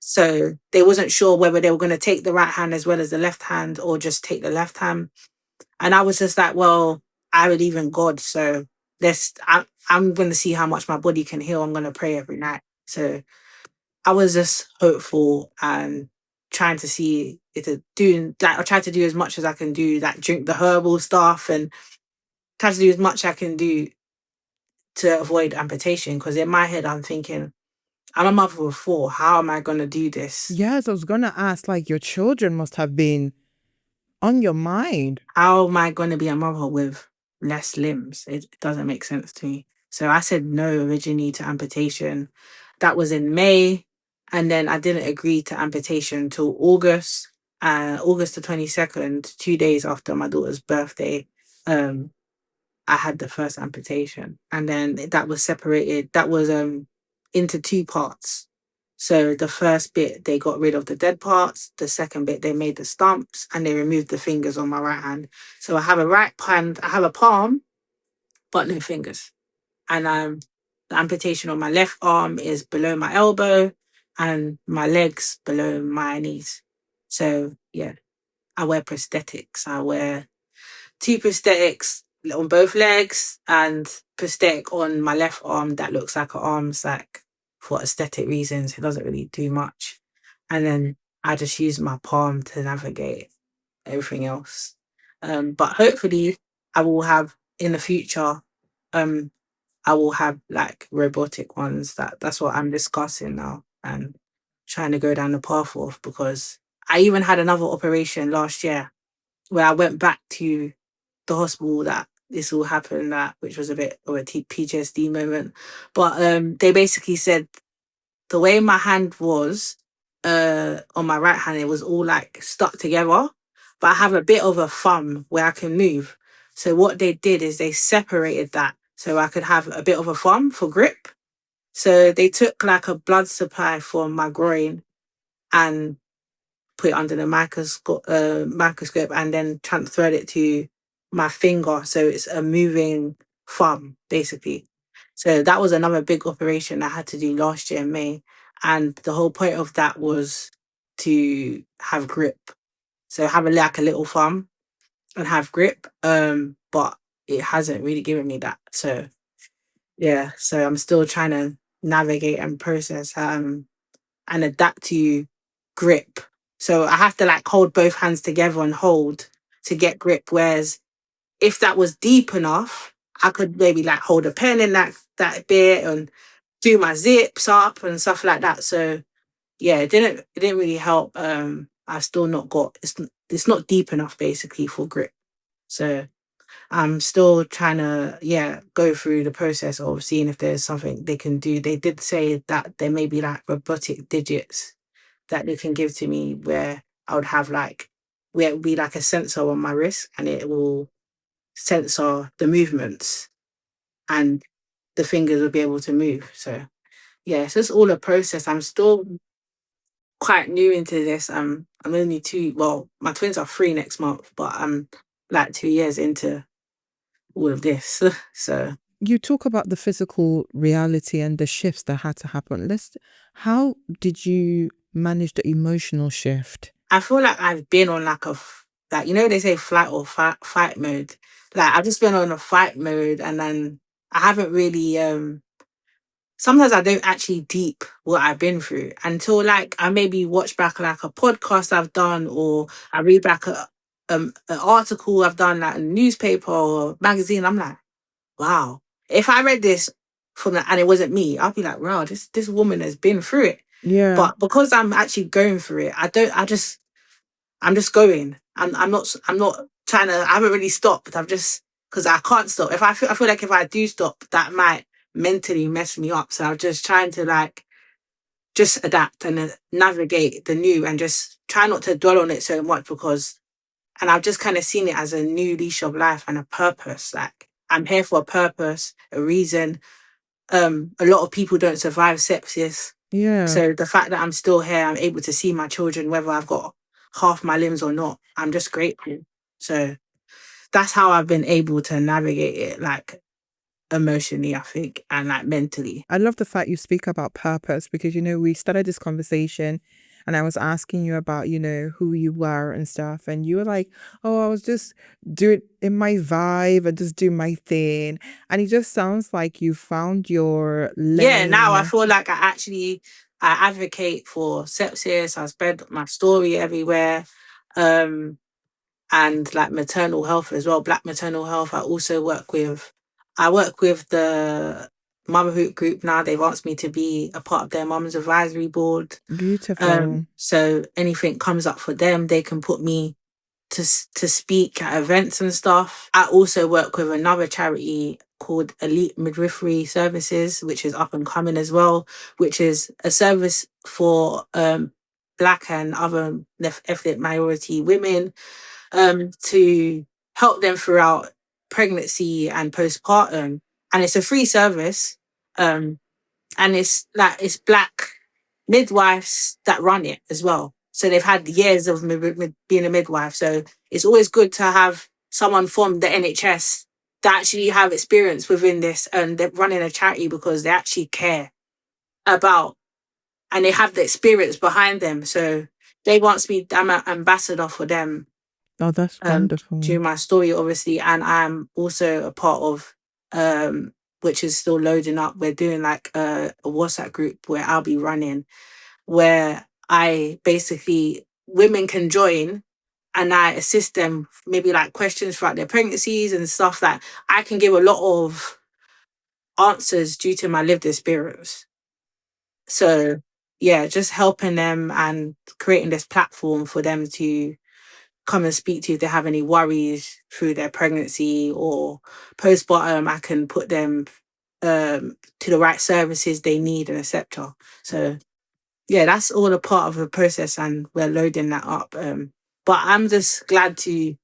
So they wasn't sure whether they were going to take the right hand as well as the left hand or just take the left hand. And I was just like, well, I believe in God. So I'm going to see how much my body can heal. I'm going to pray every night. So I was just hopeful and trying to see it doing like I tried to do as much as I can do, like drink the herbal stuff and try to do as much I can do to avoid amputation. Because in my head I'm thinking, I'm a mother of four. How am I gonna do this? Yes, I was gonna ask, like, your children must have been on your mind. How am I gonna be a mother with less limbs? It doesn't make sense to me. So I said no originally to amputation. That was in May. And then I didn't agree to amputation until August. August the 22nd, 2 days after my daughter's birthday, I had the first amputation. And then that was separated. That was into two parts. So the first bit, they got rid of the dead parts. The second bit, they made the stumps and they removed the fingers on my right hand. So I have a right hand, I have a palm, but no fingers. And the amputation on my left arm is below my elbow and my legs below my knees. So yeah, I wear prosthetics. I wear two prosthetics on both legs and prosthetic on my left arm that looks like an arm's like for aesthetic reasons. It doesn't really do much. And then I just use my palm to navigate everything else. But hopefully I will have in the future, um, I will have like robotic ones. That's what I'm discussing now and trying to go down the path of because I even had another operation last year where I went back to the hospital that this all happened that which was a bit of a PTSD moment. But they basically said the way my hand was on my right hand, it was all like stuck together. But I have a bit of a thumb where I can move. So what they did is they separated that so I could have a bit of a thumb for grip. So they took like a blood supply from my groin and put it under the microscope and then transferred it to my finger. So it's a moving thumb, basically. So that was another big operation I had to do last year in May. And the whole point of that was to have grip. So have like a little farm and have grip. But it hasn't really given me that. So yeah, so I'm still trying to navigate and process and adapt to grip. So I have to like hold both hands together and hold to get grip. Whereas if that was deep enough, I could maybe like hold a pen in that bit and do my zips up and stuff like that. So yeah, it didn't really help. I've still not got it's not deep enough basically for grip. So I'm still trying to go through the process of seeing if there's something they can do. They did say that there may be like robotic digits that they can give to me where I would have like where it would be like a sensor on my wrist and it will sensor the movements and the fingers will be able to move. So yeah, it's just all a process. I'm still quite new into this. I'm only my twins are 3 next month, but I'm like 2 years into all of this. So You talk about the physical reality and the shifts that had to happen. How did you manage the emotional shift? I feel like I've been on like like they say flight or fight mode. Like I've just been on a fight mode, and then I haven't really. Sometimes I don't actually deep what I've been through until like I maybe watch back like a podcast I've done, or I read back an article I've done like in a newspaper or magazine. I'm like, wow. If I read this and it wasn't me, I'll be like, wow, this woman has been through it. Yeah. But because I'm actually going through it, I'm just going. I'm not trying to. I haven't really stopped. I've just because I can't stop. I feel like if I do stop, that might mentally mess me up. So I'm just trying to like just adapt and navigate the new and just try not to dwell on it so much and I've just kind of seen it as a new leash of life and a purpose. Like I'm here for a purpose, a reason. A lot of people don't survive sepsis. Yeah. So the fact that I'm still here, I'm able to see my children, whether I've got half my limbs or not, I'm just grateful. So that's how I've been able to navigate it, like emotionally, I think, and like mentally. I love the fact you speak about purpose because, we started this conversation and I was asking you about, who you were and stuff. And you were like, oh, I was just doing in my vibe and just do my thing. And it just sounds like you found your Yeah, now I lane. feel like I advocate for sepsis. I spread my story everywhere. And like maternal health as well, Black maternal health. I work with the Motherhood group now. They've asked me to be a part of their Mums Advisory Board. Beautiful. So anything comes up for them, they can put me to speak at events and stuff. I also work with another charity called Elite Midwifery Services, which is up and coming as well, which is a service for Black and other ethnic minority women to help them throughout pregnancy and postpartum. And it's a free service. And it's Black midwives that run it as well. So they've had years of being a midwife. So it's always good to have someone from the NHS that actually have experience within this and they're running a charity because they actually care about and they have the experience behind them. So they want me, I'm an ambassador for them Oh, that's wonderful. during my story, obviously. And I'm also a part of which is still loading up. We're doing like a WhatsApp group where I'll be running where I basically women can join and I assist them maybe like questions throughout their pregnancies and stuff that I can give a lot of answers due to my lived experience. So yeah, just helping them and creating this platform for them to come and speak to if they have any worries through their pregnancy or postpartum. I can put them to the right services they need and etc. So yeah, that's all a part of the process and we're loading that up. But I'm just glad to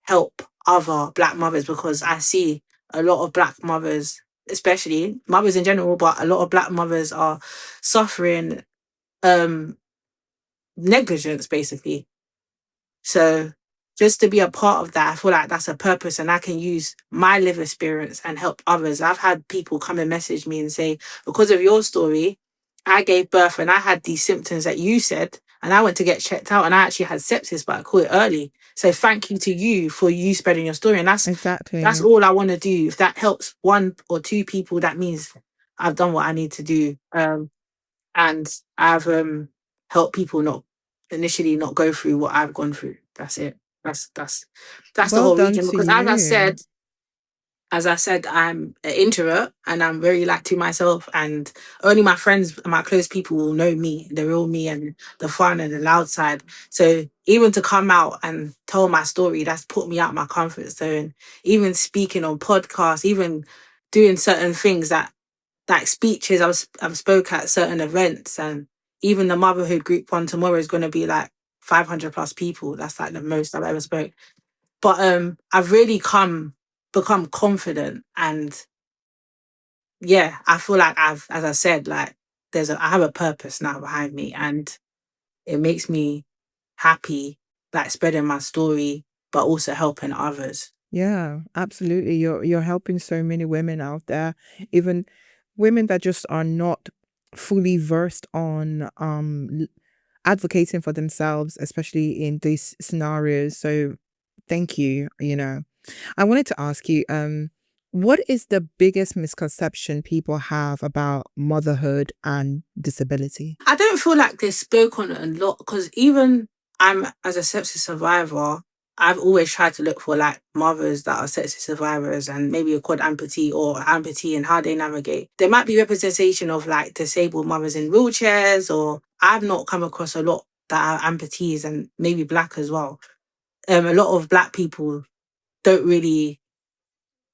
help other Black mothers because I see a lot of Black mothers, especially mothers in general, but a lot of Black mothers are suffering um, negligence basically. So just to be a part of that, I feel like that's a purpose and I can use my live experience and help others. I've had people come and message me and say, because of your story, I gave birth and I had these symptoms that you said, and I went to get checked out and I actually had sepsis, but I caught it early. So thank you to you for you spreading your story. And that's Exactly. all I want to do. If that helps one or two people, that means I've done what I need to do. And I've helped people not initially not go through what I've gone through. That's it. That's the Well whole done reason. to Because you. as I said, I'm an introvert and I'm very like to myself, and only my friends and my close people will know me, the real me and the fun and the loud side. So even to come out and tell my story, that's put me out my comfort zone. Even speaking on podcasts, even doing certain things that like speeches, I've spoke at certain events, and even the motherhood group one tomorrow is going to be like 500 plus people. That's like the most I've ever spoke. But I've really become confident, and yeah, I feel like as I said, like I have a purpose now behind me, and it makes me happy, like spreading my story, but also helping others. Yeah, absolutely. You're helping so many women out there, even women that just are not fully versed on advocating for themselves, especially in these scenarios. So thank you, you know. I wanted to ask you, what is the biggest misconception people have about motherhood and disability? I don't feel like they spoke on it a lot because even I'm as a sepsis survivor, I've always tried to look for like mothers that are sepsis survivors and maybe a quad amputee or amputee and how they navigate. There might be representation of like disabled mothers in wheelchairs, or I've not come across a lot that are amputees and maybe black as well. A lot of black people don't really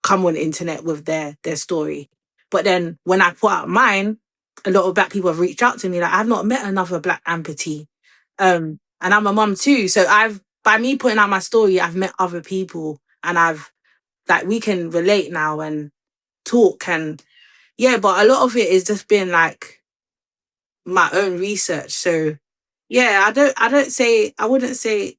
come on the internet with their story. But then when I put out mine, a lot of black people have reached out to me. Like I've not met another black amputee. And I'm a mum too. So I've by me putting out my story, I've met other people and I've like we can relate now and talk and yeah, but a lot of it is just been like my own research. So yeah, I wouldn't say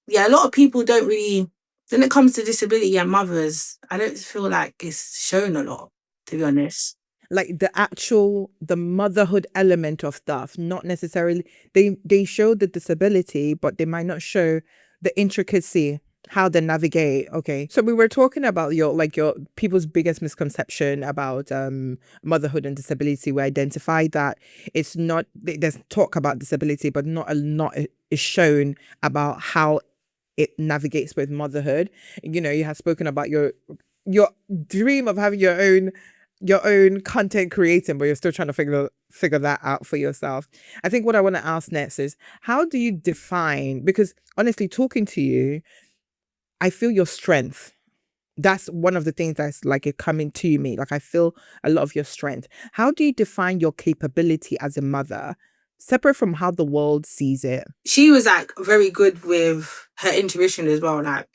yeah, a lot of people don't really, when it comes to disability and mothers, I don't feel like it's shown a lot, to be honest. Like the motherhood element of stuff, not necessarily they show the disability, but they might not show the intricacy, how they navigate. Okay, so we were talking about your people's biggest misconception about motherhood and disability. We identified that it's not, there's talk about disability, but not a lot is shown about how it navigates with motherhood. You know, you have spoken about your dream of having your own content creating, but you're still trying to figure that out for yourself. I think what I want to ask next is, how do you define, because honestly, talking to you, I feel your strength. That's one of the things that's like it coming to me. Like I feel a lot of your strength. How do you define your capability as a mother, separate from how the world sees it? She was like very good with her intuition as well. Like,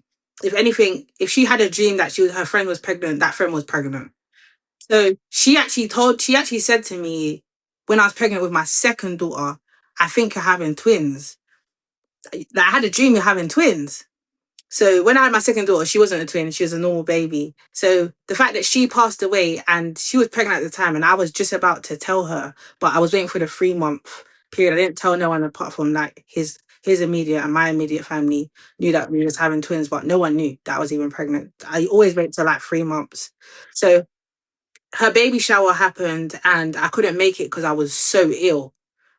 if anything, if she had a dream that her friend was pregnant, that friend was pregnant. So she actually said to me when I was pregnant with my second daughter, I think you're having twins. Like, I had a dream of having twins. So when I had my second daughter, she wasn't a twin, she was a normal baby. So the fact that she passed away and she was pregnant at the time and I was just about to tell her, but I was waiting for the 3 month period. I didn't tell no one apart from like his immediate and my immediate family knew that we was having twins, but no one knew that I was even pregnant. I always wait till like 3 months. So her baby shower happened and I couldn't make it because I was so ill.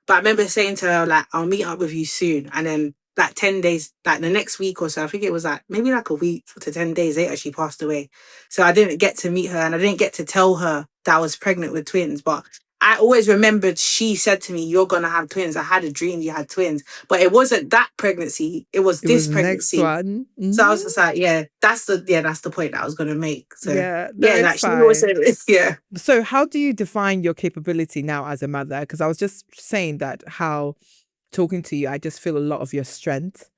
But I remember saying to her, like, I'll meet up with you soon. And then like 10 days, like the next week or so, I think it was like maybe like a week to 10 days later, she passed away. So I didn't get to meet her and I didn't get to tell her that I was pregnant with twins. But I always remembered she said to me, you're going to have twins. I had a dream you had twins. But it wasn't that pregnancy. It was It was this the next pregnancy. one. So I was just like, that's the point that I was going to make. So Yeah, no, yeah, it's like she always fine. said, yeah. So how do you define your capability now as a mother? Because I was just saying that how talking to you, I just feel a lot of your strength,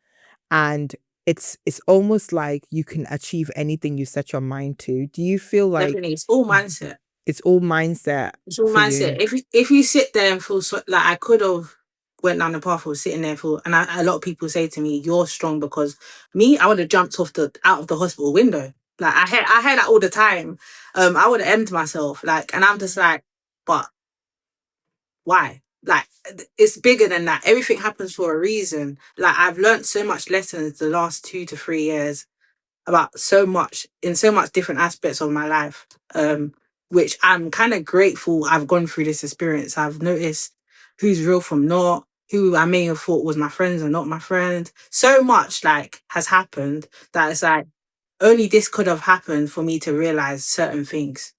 and it's almost like you can achieve anything you set your mind to. Do you feel like Definitely. It's all mindset. it's all mindset It's all for you? mindset. If you sit there and feel so, like I could have went down the path of sitting there for, and a lot of people say to me, "You're strong," because me, I would have jumped off the out of the hospital window. Like I hear that all the time. I would have ended myself. Like, and I'm just like, but why? Like, it's bigger than that. Everything happens for a reason. Like, I've learned so much lessons the last 2 to 3 years about so much in so much different aspects of my life, which I'm kind of grateful I've gone through this experience. I've noticed who's real from not, who I may have thought was my friends and not my friends. So much like has happened that it's like only this could have happened for me to realize certain things.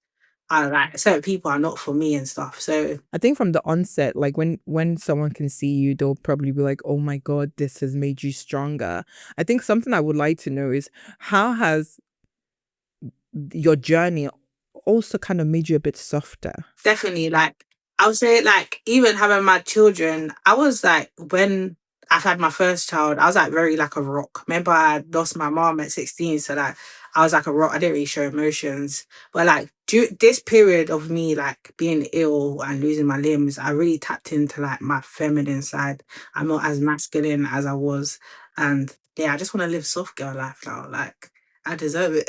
I like certain people are not for me and stuff. So I think from the onset, like when someone can see you, they'll probably be like, "Oh my God, this has made you stronger." I think something I would like to know is how has your journey also kind of made you a bit softer? definitely, like, I would say, like, even having my children, I was like, when I've had my first child, I was like very like a rock. Remember, I lost my mom at 16, so like I was like a rock. I didn't really show emotions, but like this period of me like being ill and losing my limbs, I really tapped into like my feminine side. I'm not as masculine as I was, and yeah, I just want to live soft girl life now. Like, I deserve it.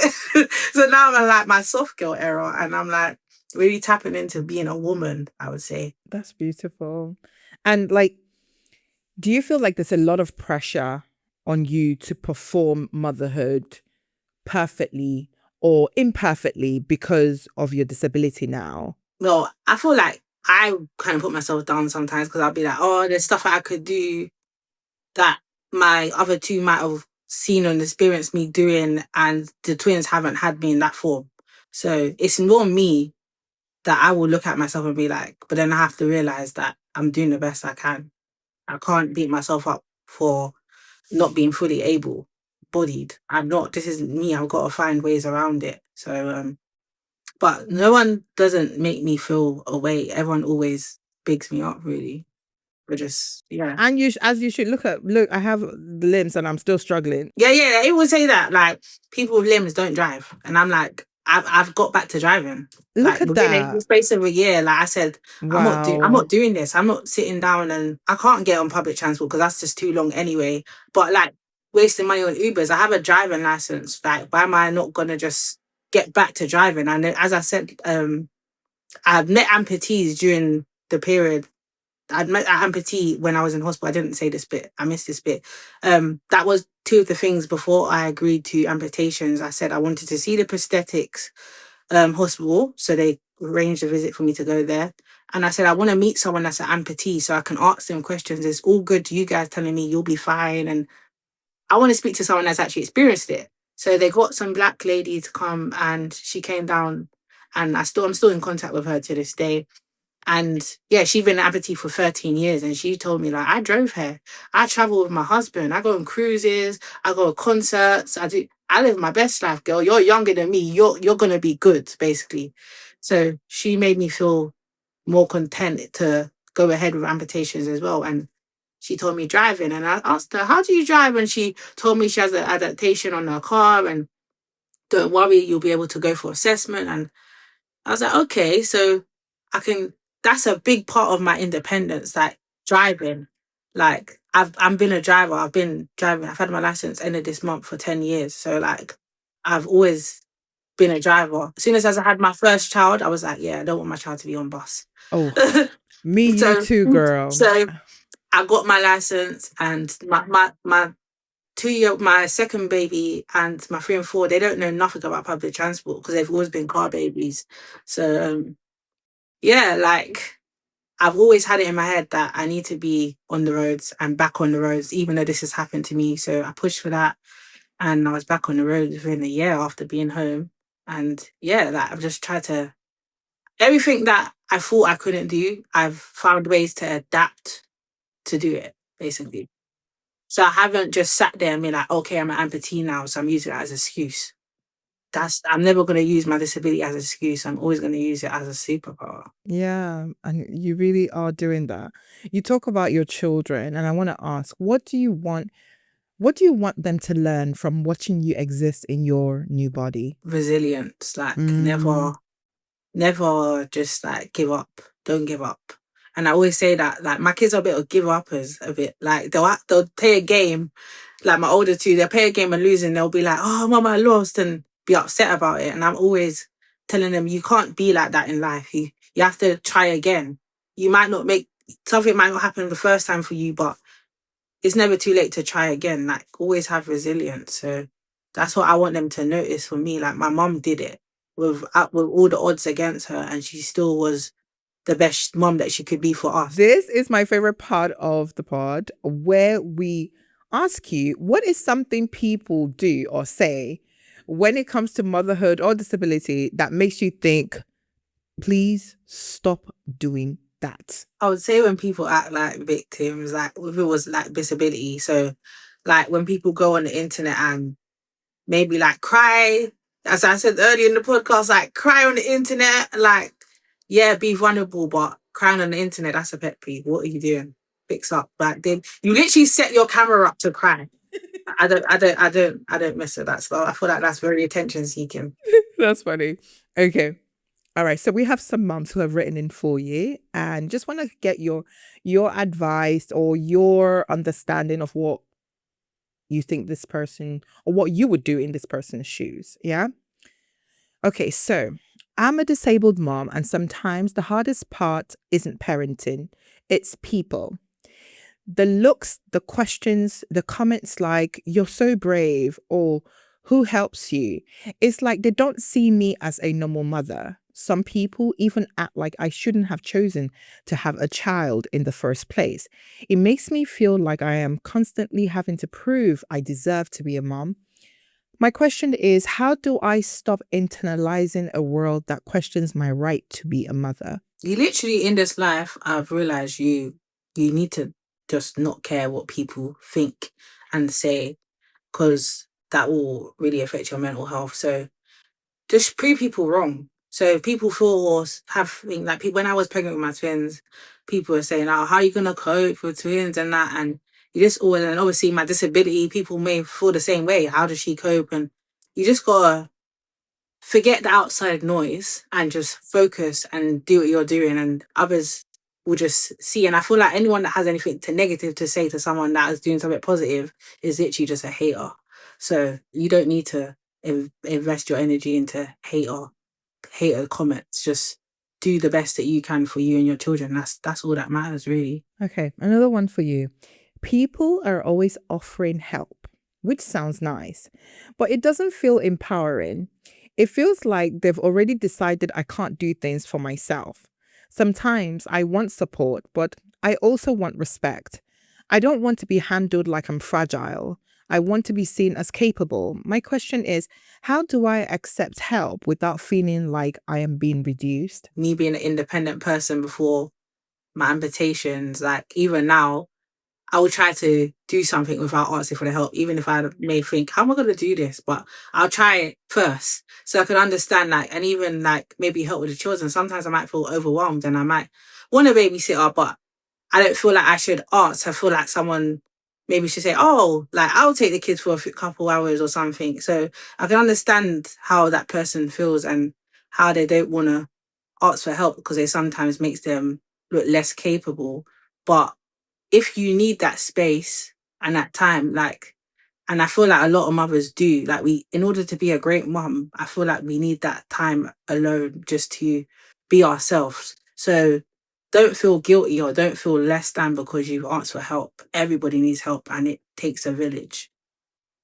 So now I'm in like my soft girl era, and I'm like really tapping into being a woman, I would say. That's beautiful. And like, do you feel like there's a lot of pressure on you to perform motherhood perfectly or imperfectly because of your disability now? Well, I feel like I kind of put myself down sometimes because I'll be like, oh, there's stuff that I could do that my other two might have seen and experienced me doing, and the twins haven't had me in that form. So it's more me that I will look at myself and be like, but then I have to realize that I'm doing the best I can. I can't beat myself up for not being fully able bodied. I'm not. This isn't me. I've got to find ways around it. So, but no one doesn't make me feel away. Everyone always bigs me up, really. But just, yeah. And as you should look, I have the limbs and I'm still struggling. Yeah, they would say that. Like, people with limbs don't drive. And I'm like, I've got back to driving. Look Like, at within the that. space of a year, like I said, I'm Wow. not doing this. I'm not sitting down, and I can't get on public transport because that's just too long anyway. But like wasting money on Ubers, I have a driving license. Like, why am I not gonna just get back to driving? And as I said, I've met amputees during the period. I'd met an amputee when I was in hospital. I didn't say this bit. I missed this bit. That was two of the things before I agreed to amputations. I said I wanted to see the prosthetics hospital, so they arranged a visit for me to go there. And I said I want to meet someone that's an amputee so I can ask them questions. It's all good to you guys telling me you'll be fine, and I want to speak to someone that's actually experienced it. So they got some black lady to come, and she came down, and I'm still in contact with her to this day. And yeah, she's been an amputee for 13 years. And she told me, like, I drove her. I travel with my husband. I go on cruises. I go to concerts. I live my best life, girl. You're younger than me. You're gonna be good, basically. So she made me feel more content to go ahead with amputations as well. And she told me driving. And I asked her, how do you drive? And she told me she has an adaptation on her car, and don't worry, you'll be able to go for assessment. And I was like, okay, so I can. That's a big part of my independence, like driving. Like I'm been a driver. I've been driving. I've had my license ended this month for 10 years. So like, I've always been a driver. As soon as I had my first child, I was like, yeah, I don't want my child to be on bus. Oh, me, you so too, girl. so I got my license, and my 2 year, my second baby and my 3 and 4, they don't know nothing about public transport because they've always been car babies. So yeah, like I've always had it in my head that I need to be on the roads and back on the roads, even though this has happened to me. So I pushed for that, and I was back on the road within a year after being home. And yeah, like I've just tried to everything that I thought I couldn't do, I've found ways to adapt to do it, basically. So I haven't just sat there and been like, okay, I'm an amputee now, so I'm using it as an excuse. I'm never gonna use my disability as an excuse. I'm always gonna use it as a superpower. Yeah, and you really are doing that. You talk about your children, and I want to ask, what do you want them to learn from watching you exist in your new body? Resilience, like Mm. never just like give up. Don't give up. And I always say that like my kids are a bit of give uppers, a bit like they'll play a game. Like my older two, they'll play a game and lose, and they'll be like, "Oh, mama, I lost," and be upset about it. And I'm always telling them, you can't be like that in life. You have to try again. You might not make something might not happen the first time for you, but it's never too late to try again. Like, always have resilience. So that's what I want them to notice for me. Like, my mum did it with all the odds against her, and she still was the best mum that she could be for us. This is my favorite part of the pod, where we ask you, what is something people do or say when it comes to motherhood or disability that makes you think, please stop doing that? I would say when people act like victims, like if it was like disability. So like when people go on the internet and maybe like cry, as I said earlier in the podcast, like cry on the internet, like, yeah, be vulnerable, but crying on the internet, that's a pet peeve. What are you doing? Fix up. Like, then you literally set your camera up to cry. I don't mess with that stuff. I feel like that's very attention seeking. That's funny. Okay. All right. So we have some moms who have written in for you and just want to get your advice or your understanding of what you think this person or what you would do in this person's shoes. Yeah. Okay. So I'm a disabled mom, and sometimes the hardest part isn't parenting, it's people. The looks, the questions, the comments like, you're so brave, or who helps you? It's like they don't see me as a normal mother. Some people even act like I shouldn't have chosen to have a child in the first place. It makes me feel like I am constantly having to prove I deserve to be a mom. My question is, how do I stop internalizing a world that questions my right to be a mother? You literally, in this life, I've realized you need to just not care what people think and say, because that will really affect your mental health. So just prove people wrong. So if people feel or like people, when I was pregnant with my twins, people were saying, "Oh, how are you gonna cope with twins and that?" And you just all, and obviously my disability, people may feel the same way. How does she cope? And you just gotta forget the outside noise and just focus and do what you're doing, and others will just see. And I feel like anyone that has anything to negative to say to someone that is doing something positive is literally just a hater. So you don't need to invest your energy into hater comments. Just do the best that you can for you and your children. That's all that matters, really. Okay, another one for you. People are always offering help, which sounds nice, but it doesn't feel empowering. It feels like they've already decided I can't do things for myself. Sometimes I want support, but I also want respect. I don't want to be handled like I'm fragile. I want to be seen as capable. My question is, how do I accept help without feeling like I am being reduced? Me being an independent person before my amputations, like even now, I will try to do something without asking for the help, even if I may think, how am I going to do this? But I'll try it first so I can understand, like, and even like maybe help with the children. Sometimes I might feel overwhelmed and I might want a babysitter, but I don't feel like I should ask. I feel like someone maybe should say, oh, like I'll take the kids for a couple hours or something. So I can understand how that person feels and how they don't want to ask for help because it sometimes makes them look less capable. But if you need that space and that time, like, and I feel like a lot of mothers do, like in order to be a great mum, I feel like we need that time alone just to be ourselves. So don't feel guilty or don't feel less than because you've asked for help. Everybody needs help and it takes a village.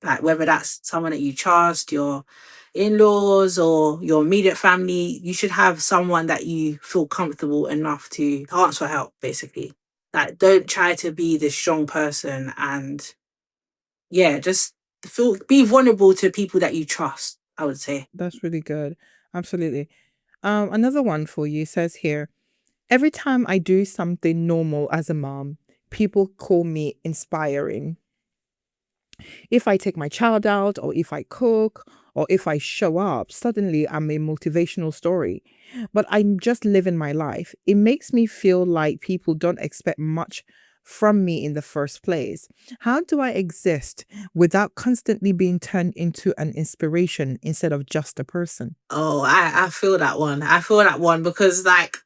Like whether that's someone that you trust, your in-laws or your immediate family, you should have someone that you feel comfortable enough to ask for help, basically. Like don't try to be this strong person and yeah, just be vulnerable to people that you trust, I would say. That's really good. Absolutely. Another one for you says here, every time I do something normal as a mom, people call me inspiring. If I take my child out, or if I cook, or if I show up, suddenly I'm a motivational story. But I'm just living my life. It makes me feel like people don't expect much from me in the first place. How do I exist without constantly being turned into an inspiration instead of just a person? Oh, I feel that one. I feel that one because like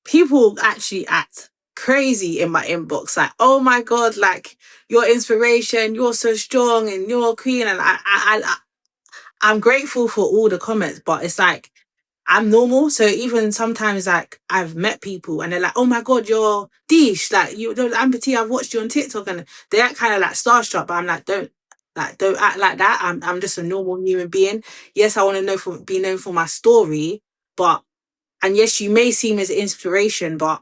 people actually act crazy in my inbox. Like, oh my God, like your inspiration, you're so strong and you're a queen. And I'm grateful for all the comments, but it's like I'm normal. So even sometimes like I've met people and they're like, oh my God, you're Deesh, like you're the amputee, I've watched you on TikTok, and they act kind of like starstruck, but I'm like, don't act like that. I'm just a normal human being. Yes, I want to be known for my story, but and yes, you may seem as inspiration, but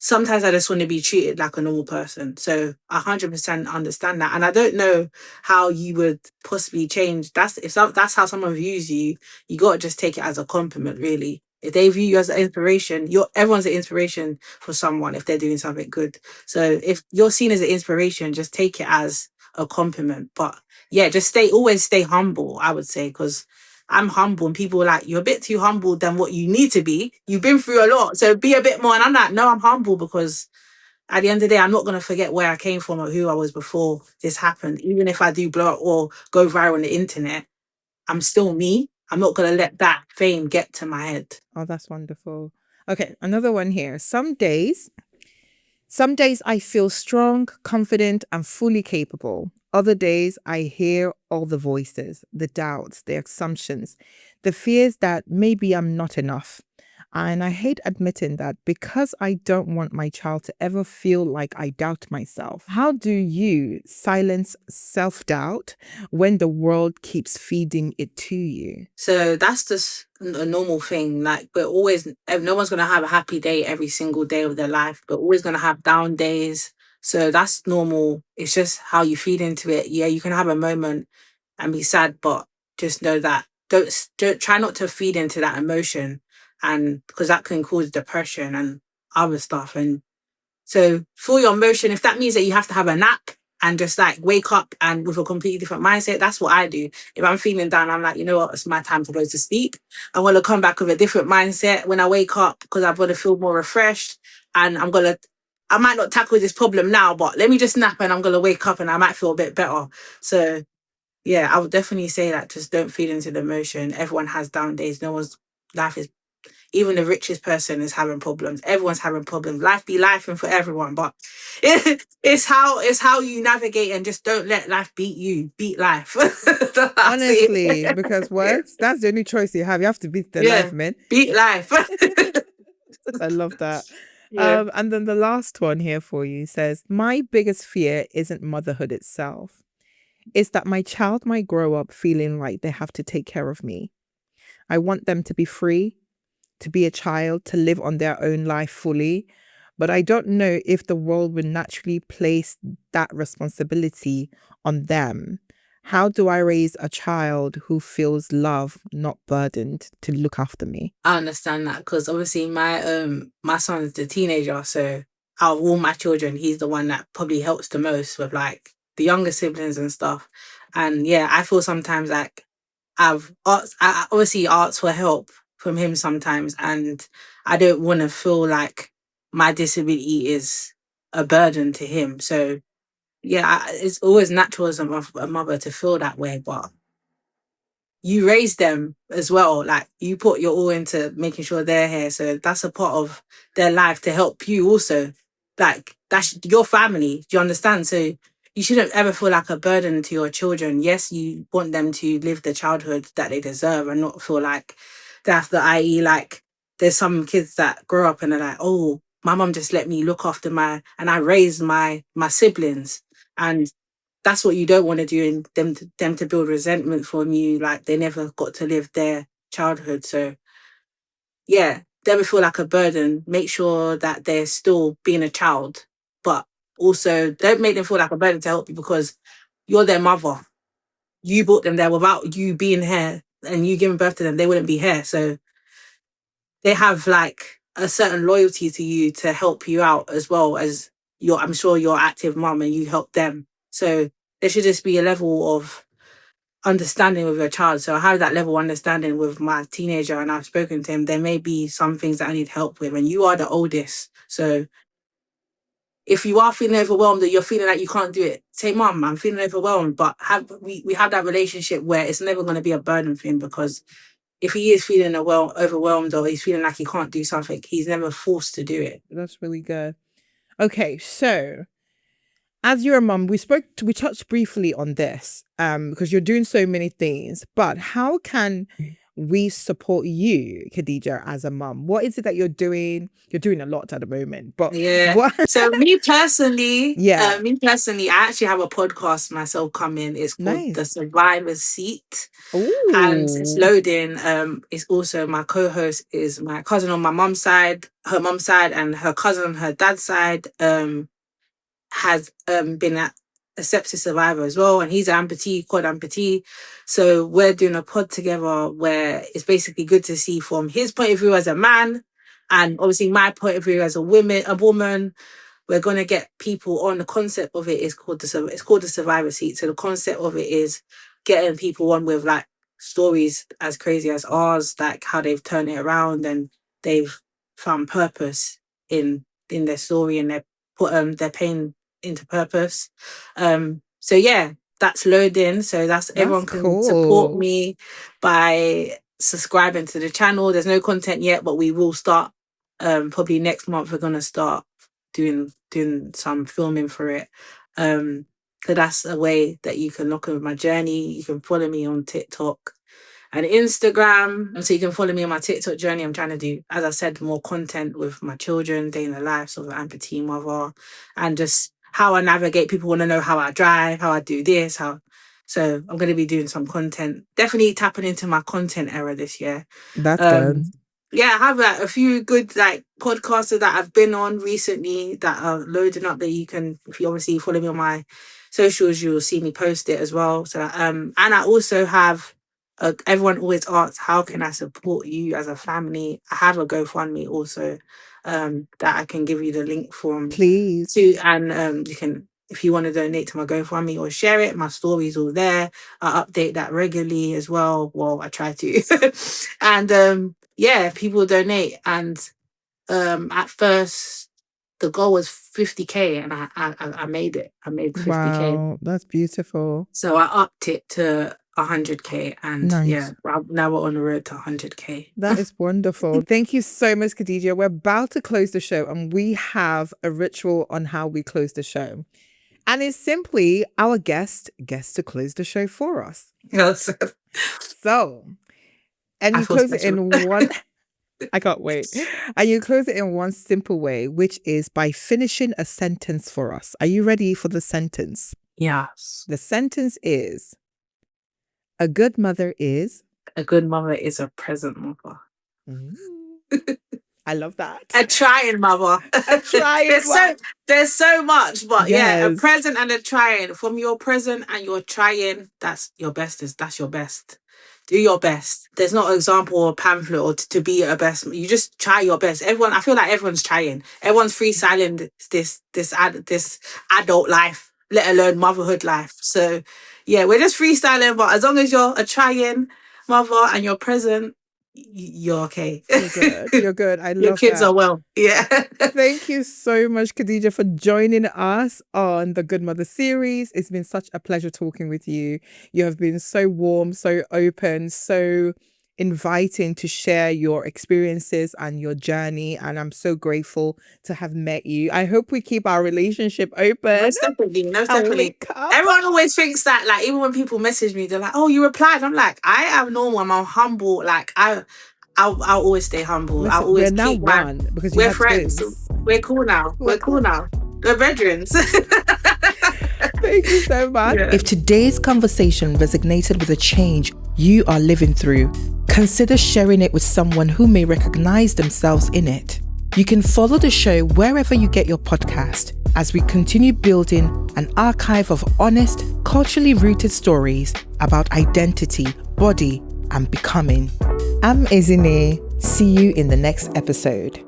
sometimes I just want to be treated like a normal person. So 100% understand that. And I don't know how you would possibly change. That's how someone views you, you got to just take it as a compliment, really. If they view you as an inspiration, everyone's an inspiration for someone if they're doing something good. So if you're seen as an inspiration, just take it as a compliment. But yeah, always stay humble, I would say, because I'm humble, and people are like, you're a bit too humble than what you need to be. You've been through a lot, so be a bit more. And I'm like, no, I'm humble because at the end of the day, I'm not going to forget where I came from or who I was before this happened. Even if I do blow up or go viral on the internet, I'm still me. I'm not going to let that fame get to my head. Oh, that's wonderful. Okay, another one here. Some days I feel strong, confident, and fully capable. Other days I hear all the voices, the doubts, the assumptions, the fears that maybe I'm not enough. And I hate admitting that because I don't want my child to ever feel like I doubt myself. How do you silence self doubt when the world keeps feeding it to you? So that's just a normal thing. Like, no one's going to have a happy day every single day of their life. We're always going to have down days. So that's normal. It's just how you feed into it. Yeah, you can have a moment and be sad, but just know that don't try not to feed into that emotion, and because that can cause depression and other stuff. And so for your emotion, if that means that you have to have a nap and just like wake up and with a completely different mindset, that's what I do. If I'm feeling down, I'm like, you know what, it's my time to go to sleep. I want to come back with a different mindset when I wake up because I want to feel more refreshed, and I might not tackle this problem now, but let me just nap and I'm gonna wake up and I might feel a bit better. So yeah, I would definitely say that just don't feed into the emotion. Everyone has down days. No one's life is Even the richest person is having problems. Everyone's having problems. Life be life and for everyone, but it's how you navigate, and just don't let life beat you. Beat life. That's Honestly, it. because Yeah. what? That's the only choice you have. You have to beat the life, Yeah. man. Beat life. I love that. Yeah. And then the last one here for you says, my biggest fear isn't motherhood itself. It's that my child might grow up feeling like they have to take care of me. I want them to be free, to be a child, to live on their own life fully. But I don't know if the world would naturally place that responsibility on them. How do I raise a child who feels love, not burdened, to look after me? I understand that because obviously my son's the teenager, so out of all my children, he's the one that probably helps the most with like the younger siblings and stuff. And yeah, I feel sometimes like I obviously ask for help from him sometimes, and I don't want to feel like my disability is a burden to him. So yeah, it's always natural as a mother to feel that way, but you raise them as well. Like you put your all into making sure they're here. So that's a part of their life to help you also. Like that's your family. Do you understand? So you shouldn't ever feel like a burden to your children. Yes, you want them to live the childhood that they deserve and not feel like they have to, i.e., like there's some kids that grow up and they're like, oh, my mom just let me look after and I raised my siblings. And that's what you don't want to do, and them to build resentment from you, like they never got to live their childhood. So yeah, never feel like a burden. Make sure that they're still being a child, but also don't make them feel like a burden to help you because you're their mother. You brought them there. Without you being here and you giving birth to them, they wouldn't be here. So they have like a certain loyalty to you to help you out as well as I'm sure your active mum, and you help them. So there should just be a level of understanding with your child. So I have that level of understanding with my teenager, and I've spoken to him. There may be some things that I need help with, and you are the oldest. So if you are feeling overwhelmed, that you're feeling like you can't do it, say, Mum, I'm feeling overwhelmed. But we have that relationship where it's never going to be a burden for him, because if he is feeling overwhelmed or he's feeling like he can't do something, he's never forced to do it. That's really good. Okay, so as you're a mum, we touched briefly on this, because you're doing so many things, but how can we support you, Khedidja, as a mum? What is it that you're doing? You're doing a lot at the moment, but what? So me personally, Yeah. I actually have a podcast myself coming. It's called The Nice. Survivor's Seat. And it's Ooh. loading. It's also my co-host is my cousin on my mum's side, her mum's side, and her cousin on her dad's side. Has been a sepsis survivor as well, and he's an amputee, quad amputee. So we're doing a pod together where it's basically good to see from his point of view as a man, and obviously my point of view as a woman. We're gonna get people on. The concept of it is called the survivor seat. So the concept of it is getting people on with like stories as crazy as ours, like how they've turned it around and they've found purpose in their story, and they put their pain into purpose. So yeah, that's loading. So that's everyone can support me by subscribing to the channel. There's no content yet, but we will start probably next month. We're gonna start doing some filming for it. So that's a way that you can look at my journey. You can follow me on TikTok and Instagram. So you can follow me on my TikTok journey. I'm trying to do, as I said, more content with my children, day in the lives of an amputee mother, and just how I navigate. People want to know how I drive, how I do this, so I'm going to be doing some content. Definitely tapping into my content era this year. That's good. Yeah, I have like a few good like podcasters that I've been on recently that are loading up that you can, if you obviously follow me on my socials, you'll see me post it as well. So and I also have everyone always asks, how can I support you as a family? I have a GoFundMe also that I can give you the link from. Please. And you can, if you want to donate to my GoFundMe or share it, my story's all there. I update that regularly as well. Well, I try to. And yeah, people donate. And at first, the goal was 50K, and I made it. I made 50K. Wow, that's beautiful. So I upped it to 100K, and nice. Yeah, now we're on the road to 100K. That is wonderful. Thank you so much, Khedidja. We're about to close the show, and we have a ritual on how we close the show. And it's simply our guest gets to close the show for us. Yes. So, and you close it in one... I can't wait. And you close it in one simple way, which is by finishing a sentence for us. Are you ready for the sentence? Yes. The sentence is, a good mother is... A good mother is a present mother. I love that. A trying mother. A trying there's so much, but yes. Yeah, a present and a trying. From your present and your trying, that's your best. That's your best. Do your best. There's not an example or pamphlet or to be a best. You just try your best. I feel like everyone's trying. Everyone's freestyling this adult life, let alone motherhood life. So yeah, we're just freestyling. But as long as you're a trying mother and you're present, you're okay. You're good. You're good. I love that. Your kids are well. Yeah. Thank you so much, Khedidja, for joining us on the Goodmother Series. It's been such a pleasure talking with you. You have been so warm, so open, so inviting to share your experiences and your journey, and I'm so grateful to have met you. I hope we keep our relationship open. Most definitely. Everyone always thinks that, like, even when people message me, they're like, "Oh, you replied." I'm like, I am normal. I'm humble. Like, I'll always stay humble. Listen, I'll always we're now one because we're friends. Twins. We're cool now. We're cool now. We're veterans. Thank you so much. Yeah. If today's conversation resonated with a change you are living through, consider sharing it with someone who may recognize themselves in it. You can follow the show wherever you get your podcast as we continue building an archive of honest, culturally rooted stories about identity, body, and becoming. I'm Ezinne. See you in the next episode.